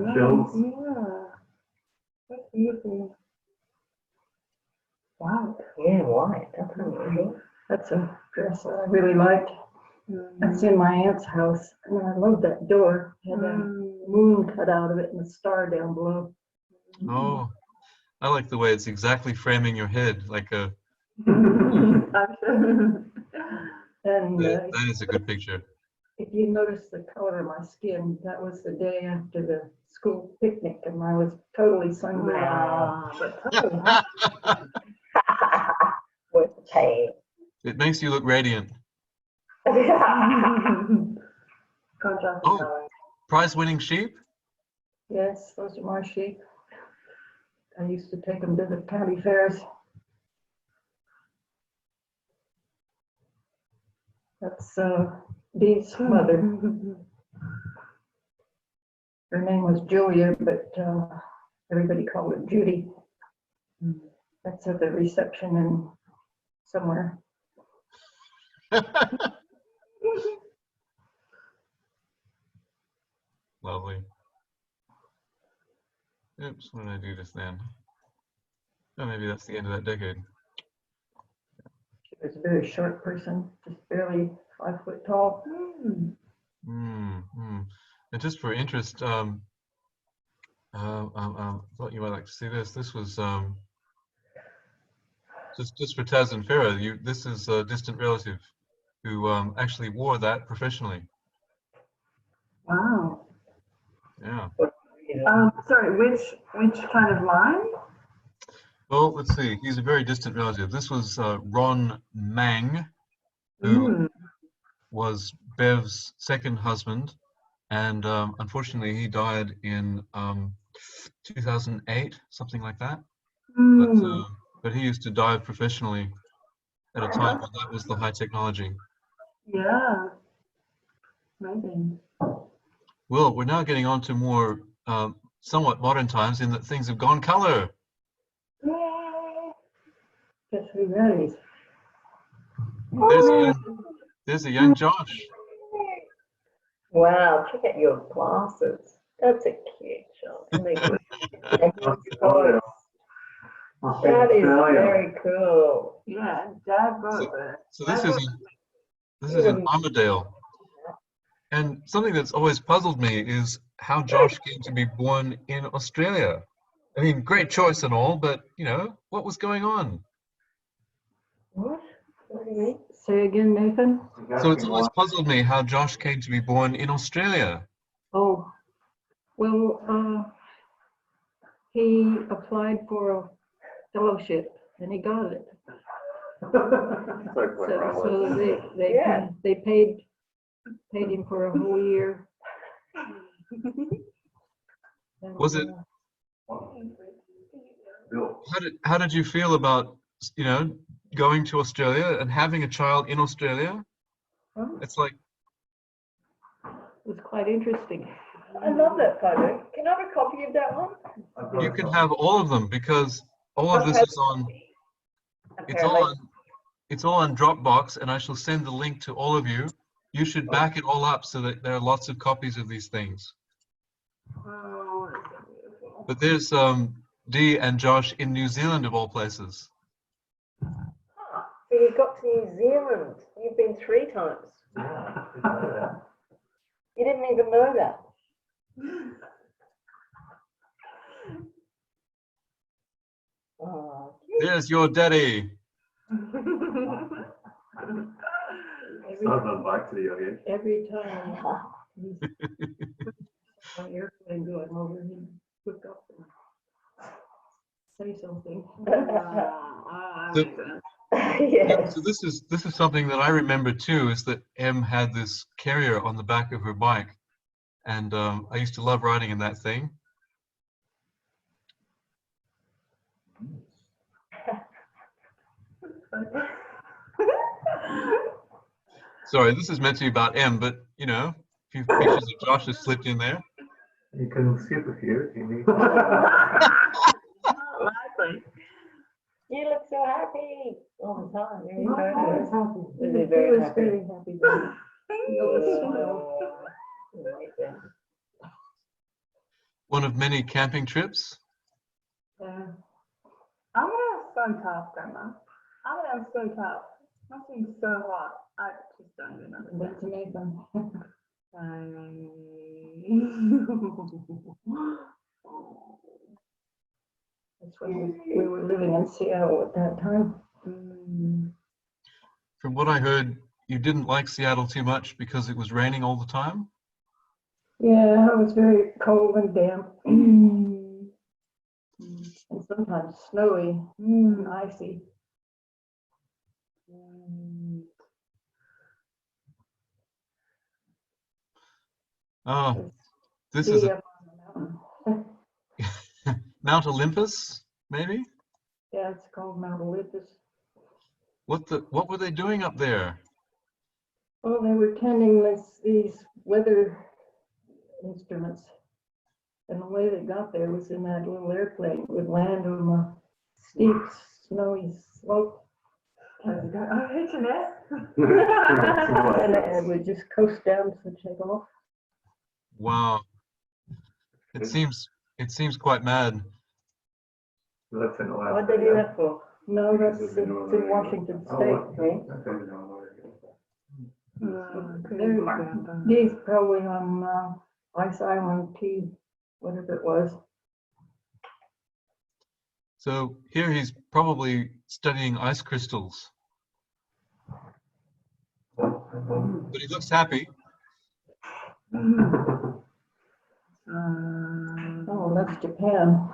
Yeah. Shelves. Yeah. That's beautiful. Wow. Yeah, white. That's unusual. That's a dress that I really liked. That's in my aunt's house, and I love that door. It had a moon cut out of it and a star down below. Oh, I like the way it's exactly framing your head, like a. I'm sure. And That is a good picture. if you notice the color of my skin, that was the day after the school picnic, and I was totally sunburned. With the pain. It makes you look radiant. Contrast Oh. color. Prize-winning sheep? Yes, those are my sheep. I used to take them to the county fairs. That's Dee's mother. Her name was Julia, but everybody called her Judy. That's at the reception in somewhere. Lovely. Oops, what did I do just then? Oh, maybe that's the end of that decade. She was a very short person, just barely 5 foot tall. And just for interest, thought you might like to see this. This was just for Taz and Farah. This is a distant relative who actually wore that professionally. Wow. Yeah. Sorry, which kind of line? Well, let's see. He's a very distant relative. This was Ron Mang, who was Bev's second husband, and unfortunately he died in 2008, something like that. But he used to dive professionally at a time when that was the high technology. Yeah. Amazing. Well, we're now getting on to more somewhat modern times in that things have gone color. Guess who that is? There's a young Josh. Wow, check out your glasses. That's a cute shot. And they got Australia. that is very cool. Yeah, Dad wrote it. So this is in Armadale. And something that's always puzzled me is how Josh came to be born in Australia. I mean, great choice and all, but you know, what was going on? What? What do you mean? Say again, Nathan? So it's always puzzled me how Josh came to be born in Australia. Oh, well, he applied for a fellowship and he got it. So they paid him for a whole year. And, Was it? How did you feel about, you know, going to Australia and having a child in Australia? It's like, it was quite interesting. I love that photo. Can I have a copy of that one? you can have all of them because all of this is on. It's all on Dropbox, and I shall send the link to all of you. You should back it all up so that there are lots of copies of these things. Oh, that's so beautiful. But there's Dee and Josh in New Zealand of all places. So you got to New Zealand. You've been 3 times. You didn't even know that. Oh, There's your daddy. Southern back to the young Every time he's on the airplane going over, he'd look up and say something. yes. So this is something that I remember too, is that Em had this carrier on the back of her bike, and I used to love riding in that thing. Sorry, this is meant to be about Em, but you know, a few pictures of Josh have slipped in there. You can skip a few if you need. You look so happy all the time. He was happy. Really He very was happy. very happy. Then. He always smiled. Amazing. One of many camping trips. Yeah. I'm gonna have so tough, Grandma. I'm gonna have so tough. Must be so hot. I just don't do nothing. That's Nathan. That's when we were living in Seattle at that time. From what I heard, you didn't like Seattle too much because it was raining all the time. Yeah, it was very cold and damp. And sometimes snowy and icy. Oh, this is Up on the mountain. Mount Olympus, maybe? Yeah, it's called Mount Olympus. What were they doing up there? Oh, they were tending these weather instruments. And the way they got there was in that little airplane. It would land on a steep, snowy slope. And it would just coast down to take off. Wow. It seems quite mad. That's in the last. What'd they do that for? No, that's it's in Washington State. These probably on Ice Island T, whatever it was. So here he's probably studying ice crystals. But he looks happy. Oh, that's Japan.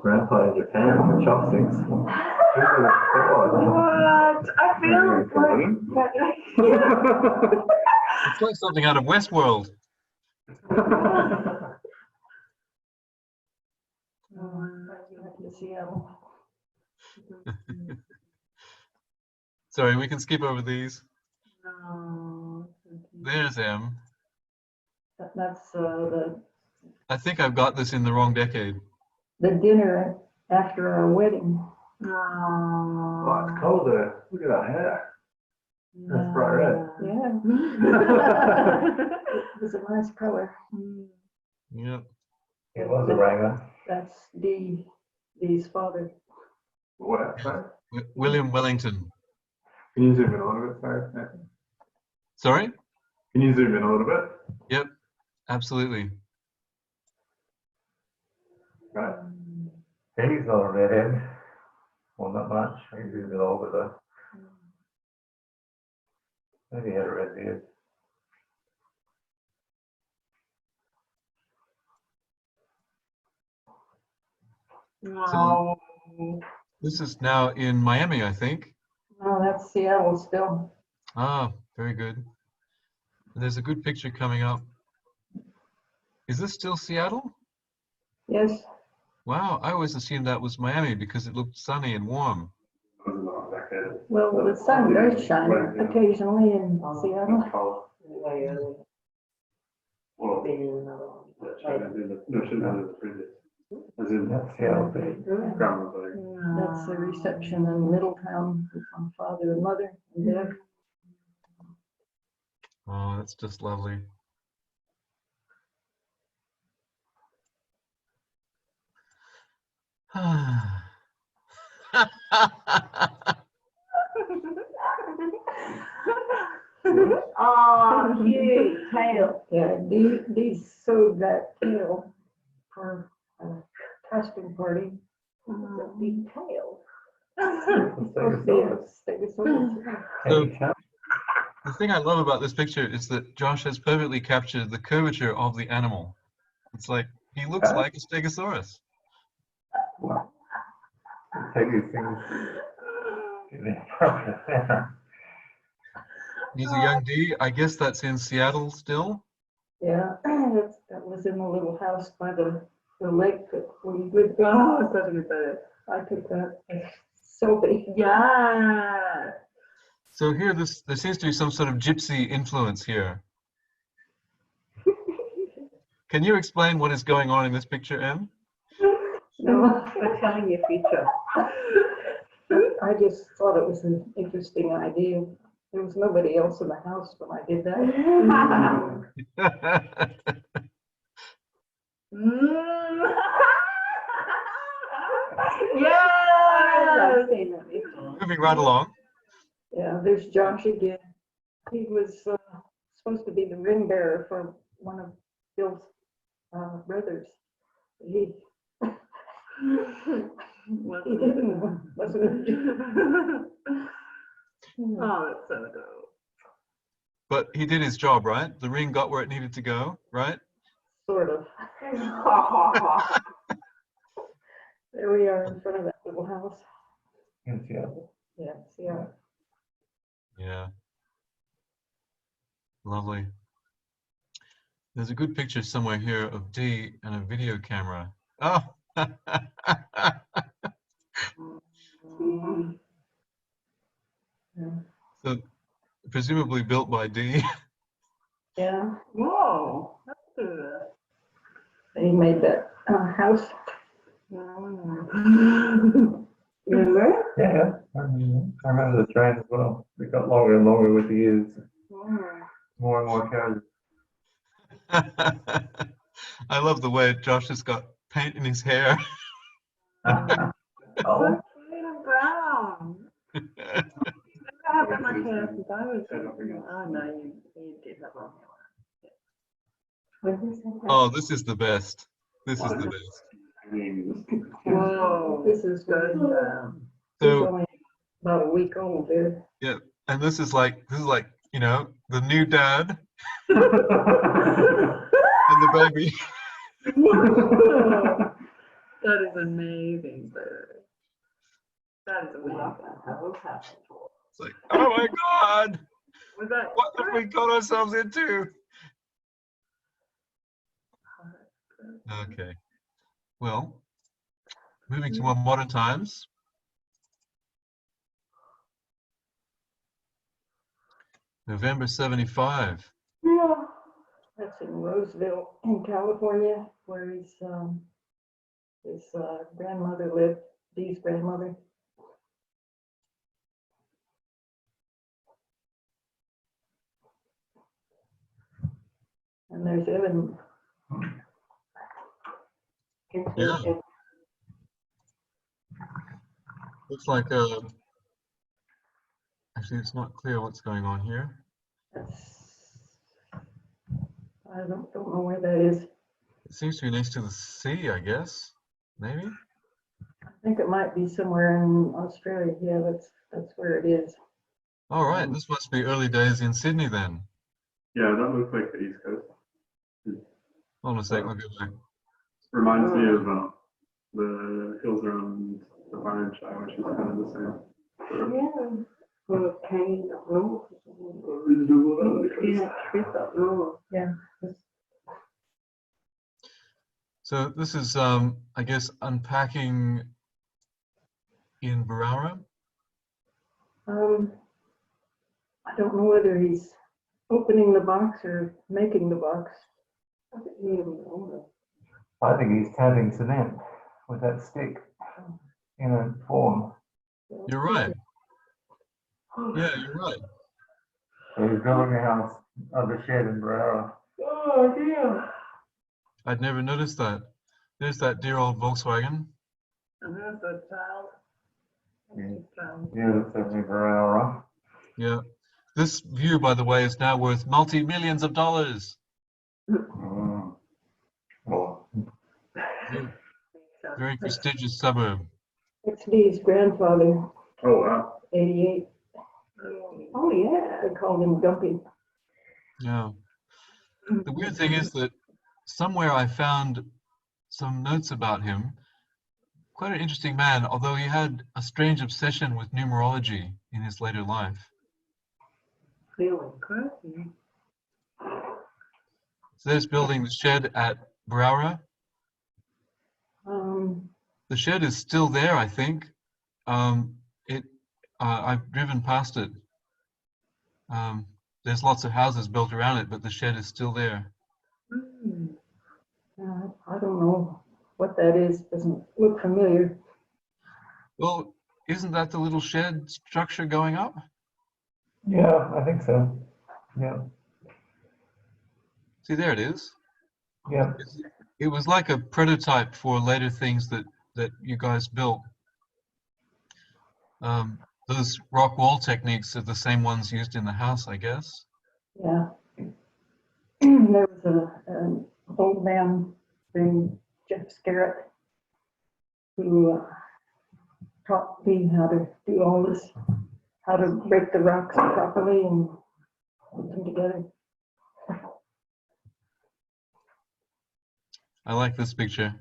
Grandpa in Japan with chopsticks. What? I feel like It's like something out of Westworld. Back to Seattle. Sorry, we can skip over these. No. There's M. That's I think I've got this in the wrong decade. the dinner after our wedding. Oh, it's colder. Look at that hair. That's bright red. Yeah, it was a nice color. Yep. It was a ranger. That's Dee's father. What? Sorry? William Wellington. Can you zoom in a little bit? Sorry. Yeah. Sorry? Can you zoom in a little bit? Yep, absolutely. Right. He's not a redhead. Well, not much. He's a bit older though. Maybe he had a red beard. So this is now in Miami, I think. No, that's Seattle still. Ah, very good. There's a good picture coming up. Is this still Seattle? Yes. Wow, I always assumed that was Miami because it looked sunny and warm. Well, the sun does shine occasionally in Seattle. That's the reception in Middletown with my father and mother and dad. Oh, that's just lovely. Oh, cute tail. Yeah, Dee sewed that tail for a casting party. The detail. Supposed to be a Stegosaurus. So, the thing I love about this picture is that Josh has perfectly captured the curvature of the animal. It's like, he looks like a Stegosaurus. Take these things. He's a young D. I guess that's in Seattle still. Yeah, that was in the little house by the lake that we would go. Oh, such a good photo. I took that. So big. Yeah. So here, there seems to be some sort of gypsy influence here. Can you explain what is going on in this picture, Em? No, we're telling your future. I just thought it was an interesting idea. There was nobody else in the house when I did that. Yes. Moving right along. Yeah, there's Josh again. He was supposed to be the ring bearer for one of Bill's brothers. He didn't, wasn't it? Oh, that's so dope. But he did his job, right? The ring got where it needed to go, right? Sort of. There we are in front of that little house. In Seattle. Yeah, yeah. Yeah. Lovely. There's a good picture somewhere here of D and a video camera. Oh! So, presumably built by D. Yeah. Whoa, that's They made that house. Remember? Yeah, I remember the train as well. It got longer and longer with the years. More and more carriages. I love the way Josh has got paint in his hair. Oh, Brown. I have that much hair since I was. Oh no, you did have long hair. Oh, this is the best. This is the best. Whoa, This is good. good. He's So, only about a week old there. yeah, and this is like, you know, the new dad and the baby. That is amazing, sir. That is amazing. It's like, oh my God, Was that? what have we got ourselves into? Okay, well, moving to more modern times. November 75. Yeah. That's in Roseville, in California, where his grandmother lived, Dee's grandmother. And there's Evan. Yeah. Looks like actually it's not clear what's going on here. I don't know where that is. It seems to be next to the sea, I guess. Maybe? I think it might be somewhere in Australia. Yeah, that's where it is. All right, this must be early days in Sydney then. yeah, that looks like the East Coast. Hold on a sec, I'll go back. Reminds me of the hills around the Byron Shire, which is kind of the same. Yeah. Well, Kane up north. Yeah, trip up north. Yeah. So this is, I guess, unpacking in Barara. I don't know whether he's opening the box or making the box. I think he even know I think he's tapping cement with that stick in a form. You're right. Yeah, you're right. So he's building a house of a shed in Barara. Oh, dear. I'd never noticed that. There's that dear old Volkswagen. And there's a child. Yeah, that's definitely Barara. Yeah. This view, by the way, is now worth multi-millions of dollars. Mm. Well, Very prestigious suburb. It's Dee's grandfather, oh wow. 88. Oh, yeah. They called him Gumpy. Yeah. The weird thing is that somewhere I found some notes about him. Quite an interesting man, although he had a strange obsession with numerology in his later life. Feeling crazy. So there's building the shed at Barara. Um, The shed is still there, I think. I've driven past it. There's lots of houses built around it, but the shed is still there. I don't know what that is. Doesn't look familiar. Well, isn't that the little shed structure going up? Yeah, I think so. Yeah. See, there it is. Yeah. It was like a prototype for later things that you guys built. Those rock wall techniques are the same ones used in the house, I guess. Yeah. There was an old man named Jeff Scarrett who taught me how to do all this, how to break the rocks properly and put them together. I like this picture.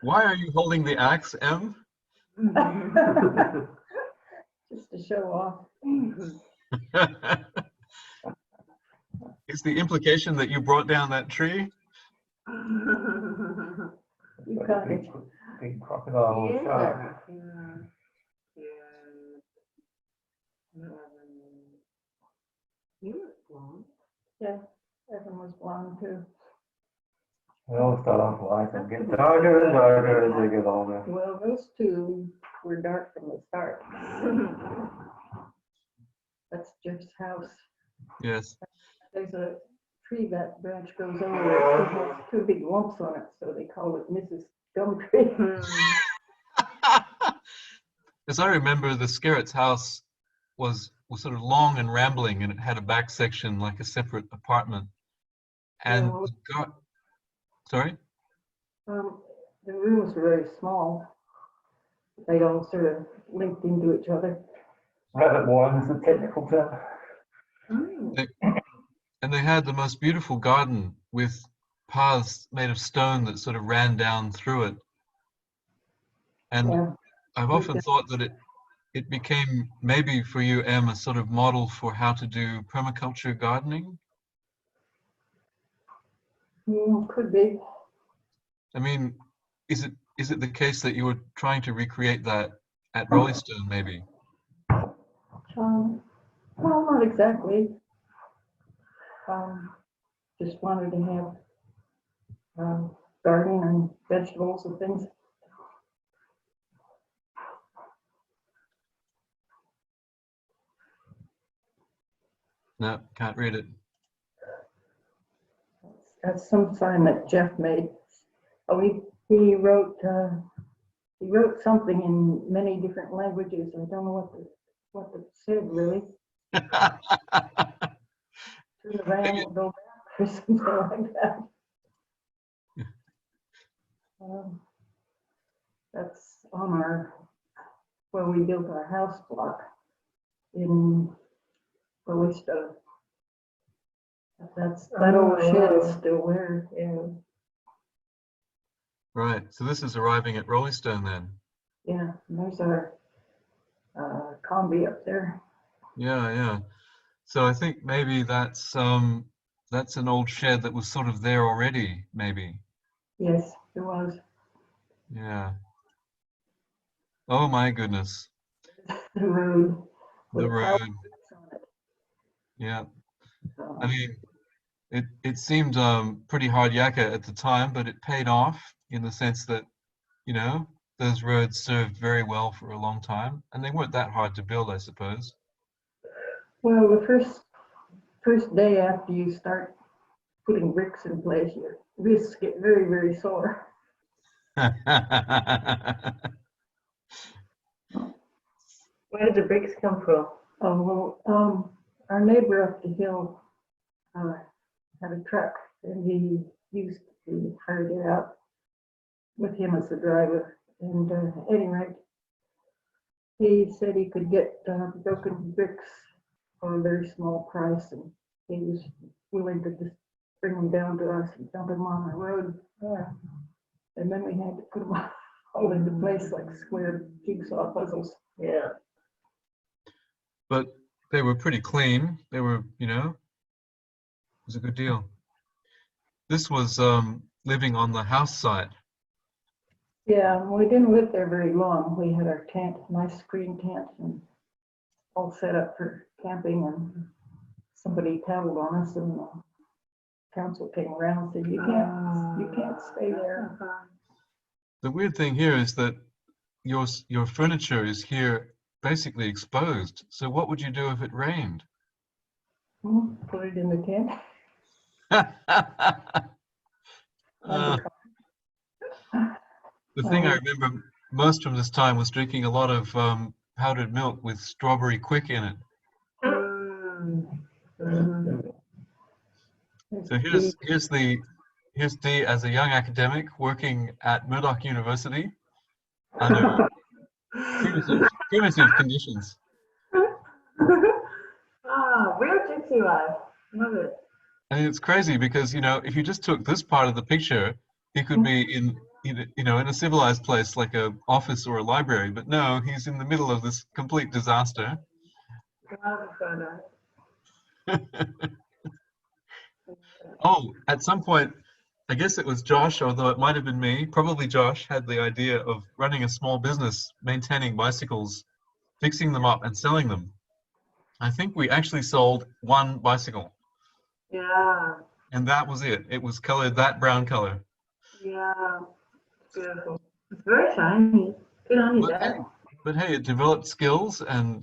Why are you holding the axe, Em? Just to show off. Is the implication that you brought down that tree? You got it. Big crocodile or shark. You were blonde. Yeah, Evan was blonde too. They all start off light and get darker and darker as they get older. Well, those two were dark from the start. That's Jeff's house. Yes. There's a tree that branch goes over. It has two big lumps on it, so they call it Mrs. Gumtree. As I remember, the Skerritt's house was sort of long and rambling, and it had a back section like a separate apartment. And Oh. sorry? The rooms were very small. They all sort of linked into each other. Rabbit warren is the technical term. And they had the most beautiful garden with paths made of stone that sort of ran down through it. And Yeah. I've often thought that it became, maybe for you, Em, a sort of model for how to do permaculture gardening. Could be. I mean, is it the case that you were trying to recreate that at Rollystone, maybe? Well, not exactly. Just wanted to have garden and vegetables and things. No, can't read it. That's some sign that Jeff made. Oh, he wrote something in many different languages. I don't know what it said really. Turn around, go back, or something like that. That's on where we built our house block in Rollystone. That old shed is still there. Yeah. Right, so this is arriving at Rollystone then. Yeah, and there's our combi up there. Yeah, yeah. So I think maybe that's an old shed that was sort of there already, maybe. Yes, it was. Yeah. Oh my goodness. The road. The with road. houses on it. Yeah. So, I mean, it seemed pretty hard yakka at the time, but it paid off in the sense that, you know, those roads served very well for a long time, and they weren't that hard to build, I suppose. well, the first day after you start putting bricks in place, your wrists get very, very sore. Where did the bricks come from? Oh, well, our neighbor up the hill had a truck, and he hired it out with him as the driver. And at any rate, he said he could get broken bricks for a very small price, and he was willing to just bring them down to us and dump them on the road. And then we had to put them all into place like square jigsaw puzzles. Yeah. But they were pretty clean. They were, you know, it was a good deal. This was living on the house site. Yeah, we didn't live there very long. We had our tent, nice screen tent, and all set up for camping, and somebody tattled on us, and the council came around and said, you can't stay there. The weird thing here is that your furniture is here basically exposed. So what would you do if it rained? Put it in the tent. The thing I remember most from this time was drinking a lot of powdered milk with strawberry quick in it. So here's Dee as a young academic working at Murdoch University under primitive conditions. Real gypsy life. Love it. And it's crazy because, you know, if you just took this part of the picture, he could be in a civilized place like a office or a library, but no, he's in the middle of this complete disaster. Oh, at some point, I guess it was Josh, although it might have been me, probably Josh, had the idea of running a small business, maintaining bicycles, fixing them up and selling them. I think we actually sold one bicycle, Yeah, and that was it. It was colored that brown color. yeah. It's beautiful. It's very shiny. Good on you, But hey, Dad. but hey, it developed skills, and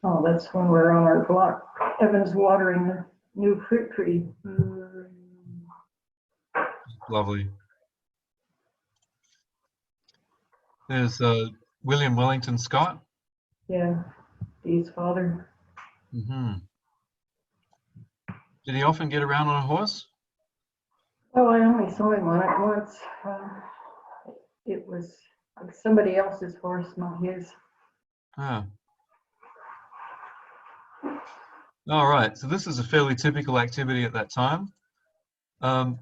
Oh, that's when we're on our block. Evan's watering the new fruit tree. Mm. lovely. There's William Wellington Scott. Yeah, Dee's father. Hmm. Did he often get around on a horse? Oh, I only saw him on it once. It was somebody else's horse, not his. Ah. All right, so this is a fairly typical activity at that time.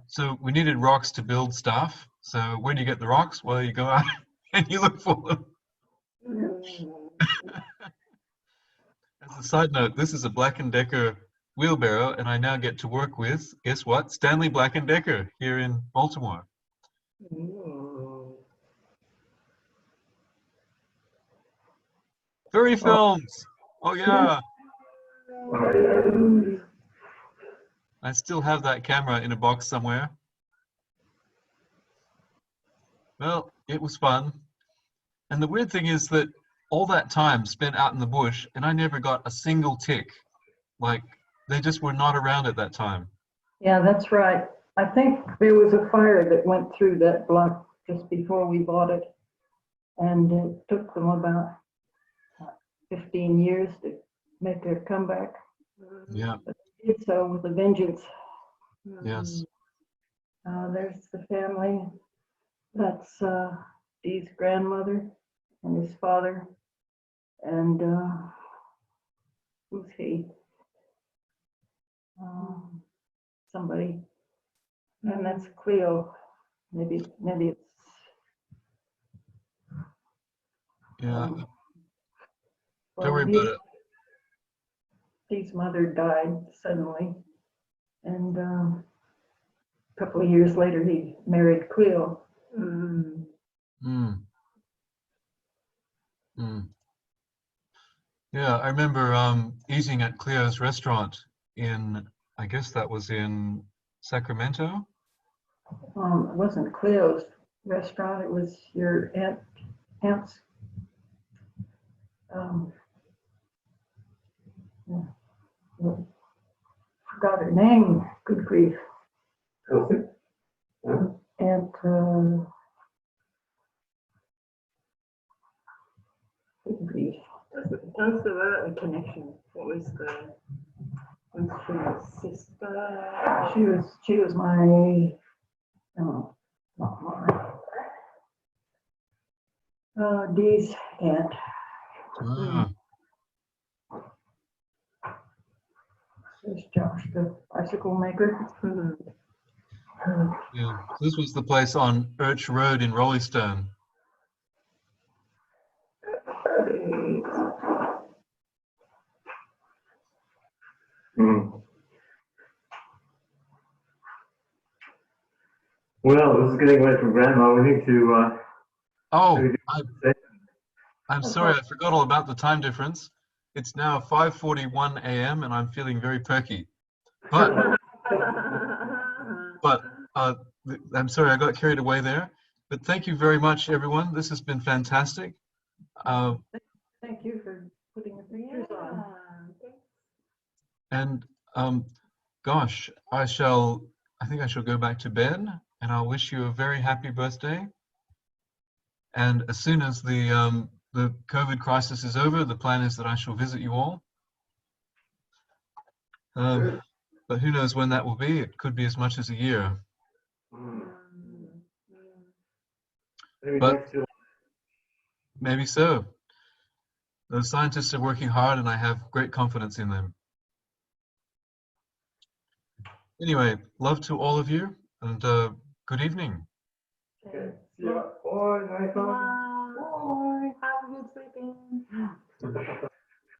So we needed rocks to build stuff. So where do you get the rocks? Well, you go out and you look for them. As a side note, this is a Black & Decker wheelbarrow, and I now get to work with, guess what? Stanley Black & Decker here in Baltimore. Furry films. Oh yeah. I still have that camera in a box somewhere. Well, it was fun. And the weird thing is that all that time spent out in the bush, and I never got a single tick. Like, they just were not around at that time. Yeah, that's right. I think there was a fire that went through that block just before we bought it. And it took them about 15 years to make their comeback. Yeah, But they did so with a vengeance. yes. There's the family. That's Dee's grandmother and his father. And who's he? Somebody. And that's Cleo. Maybe it's. Yeah, Well, don't worry about it. Dee's mother died suddenly. And a couple of years later, he married Cleo. Mm. Mm. Yeah, I remember eating at Cleo's restaurant in, I guess that was in Sacramento. It wasn't Cleo's restaurant, it was your aunt's. Forgot her name, good grief. And good grief. Tell us about the connection. What was the sister? She was my, oh, not mine. Dee's aunt. Ah, There's Josh, the bicycle maker. yeah. This was the place on Birch Road in Rollystone. Well, this is getting away from Grandma. We need to. Oh, I'm sorry, I forgot all about the time difference. It's now 5:41 a.m. and I'm feeling very perky. But I'm sorry, I got carried away there. But thank you very much, everyone. This has been fantastic. Thank you for putting the pictures on. And gosh, I think I shall go back to bed, and I'll wish you a very happy birthday. And as soon as the COVID crisis is over, the plan is that I shall visit you all. But who knows when that will be? It could be as much as a year. But maybe so. The scientists are working hard, and I have great confidence in them. Anyway, love to all of you, and good evening. Yeah. Bye. Nice one. Bye. Have a good sleeping.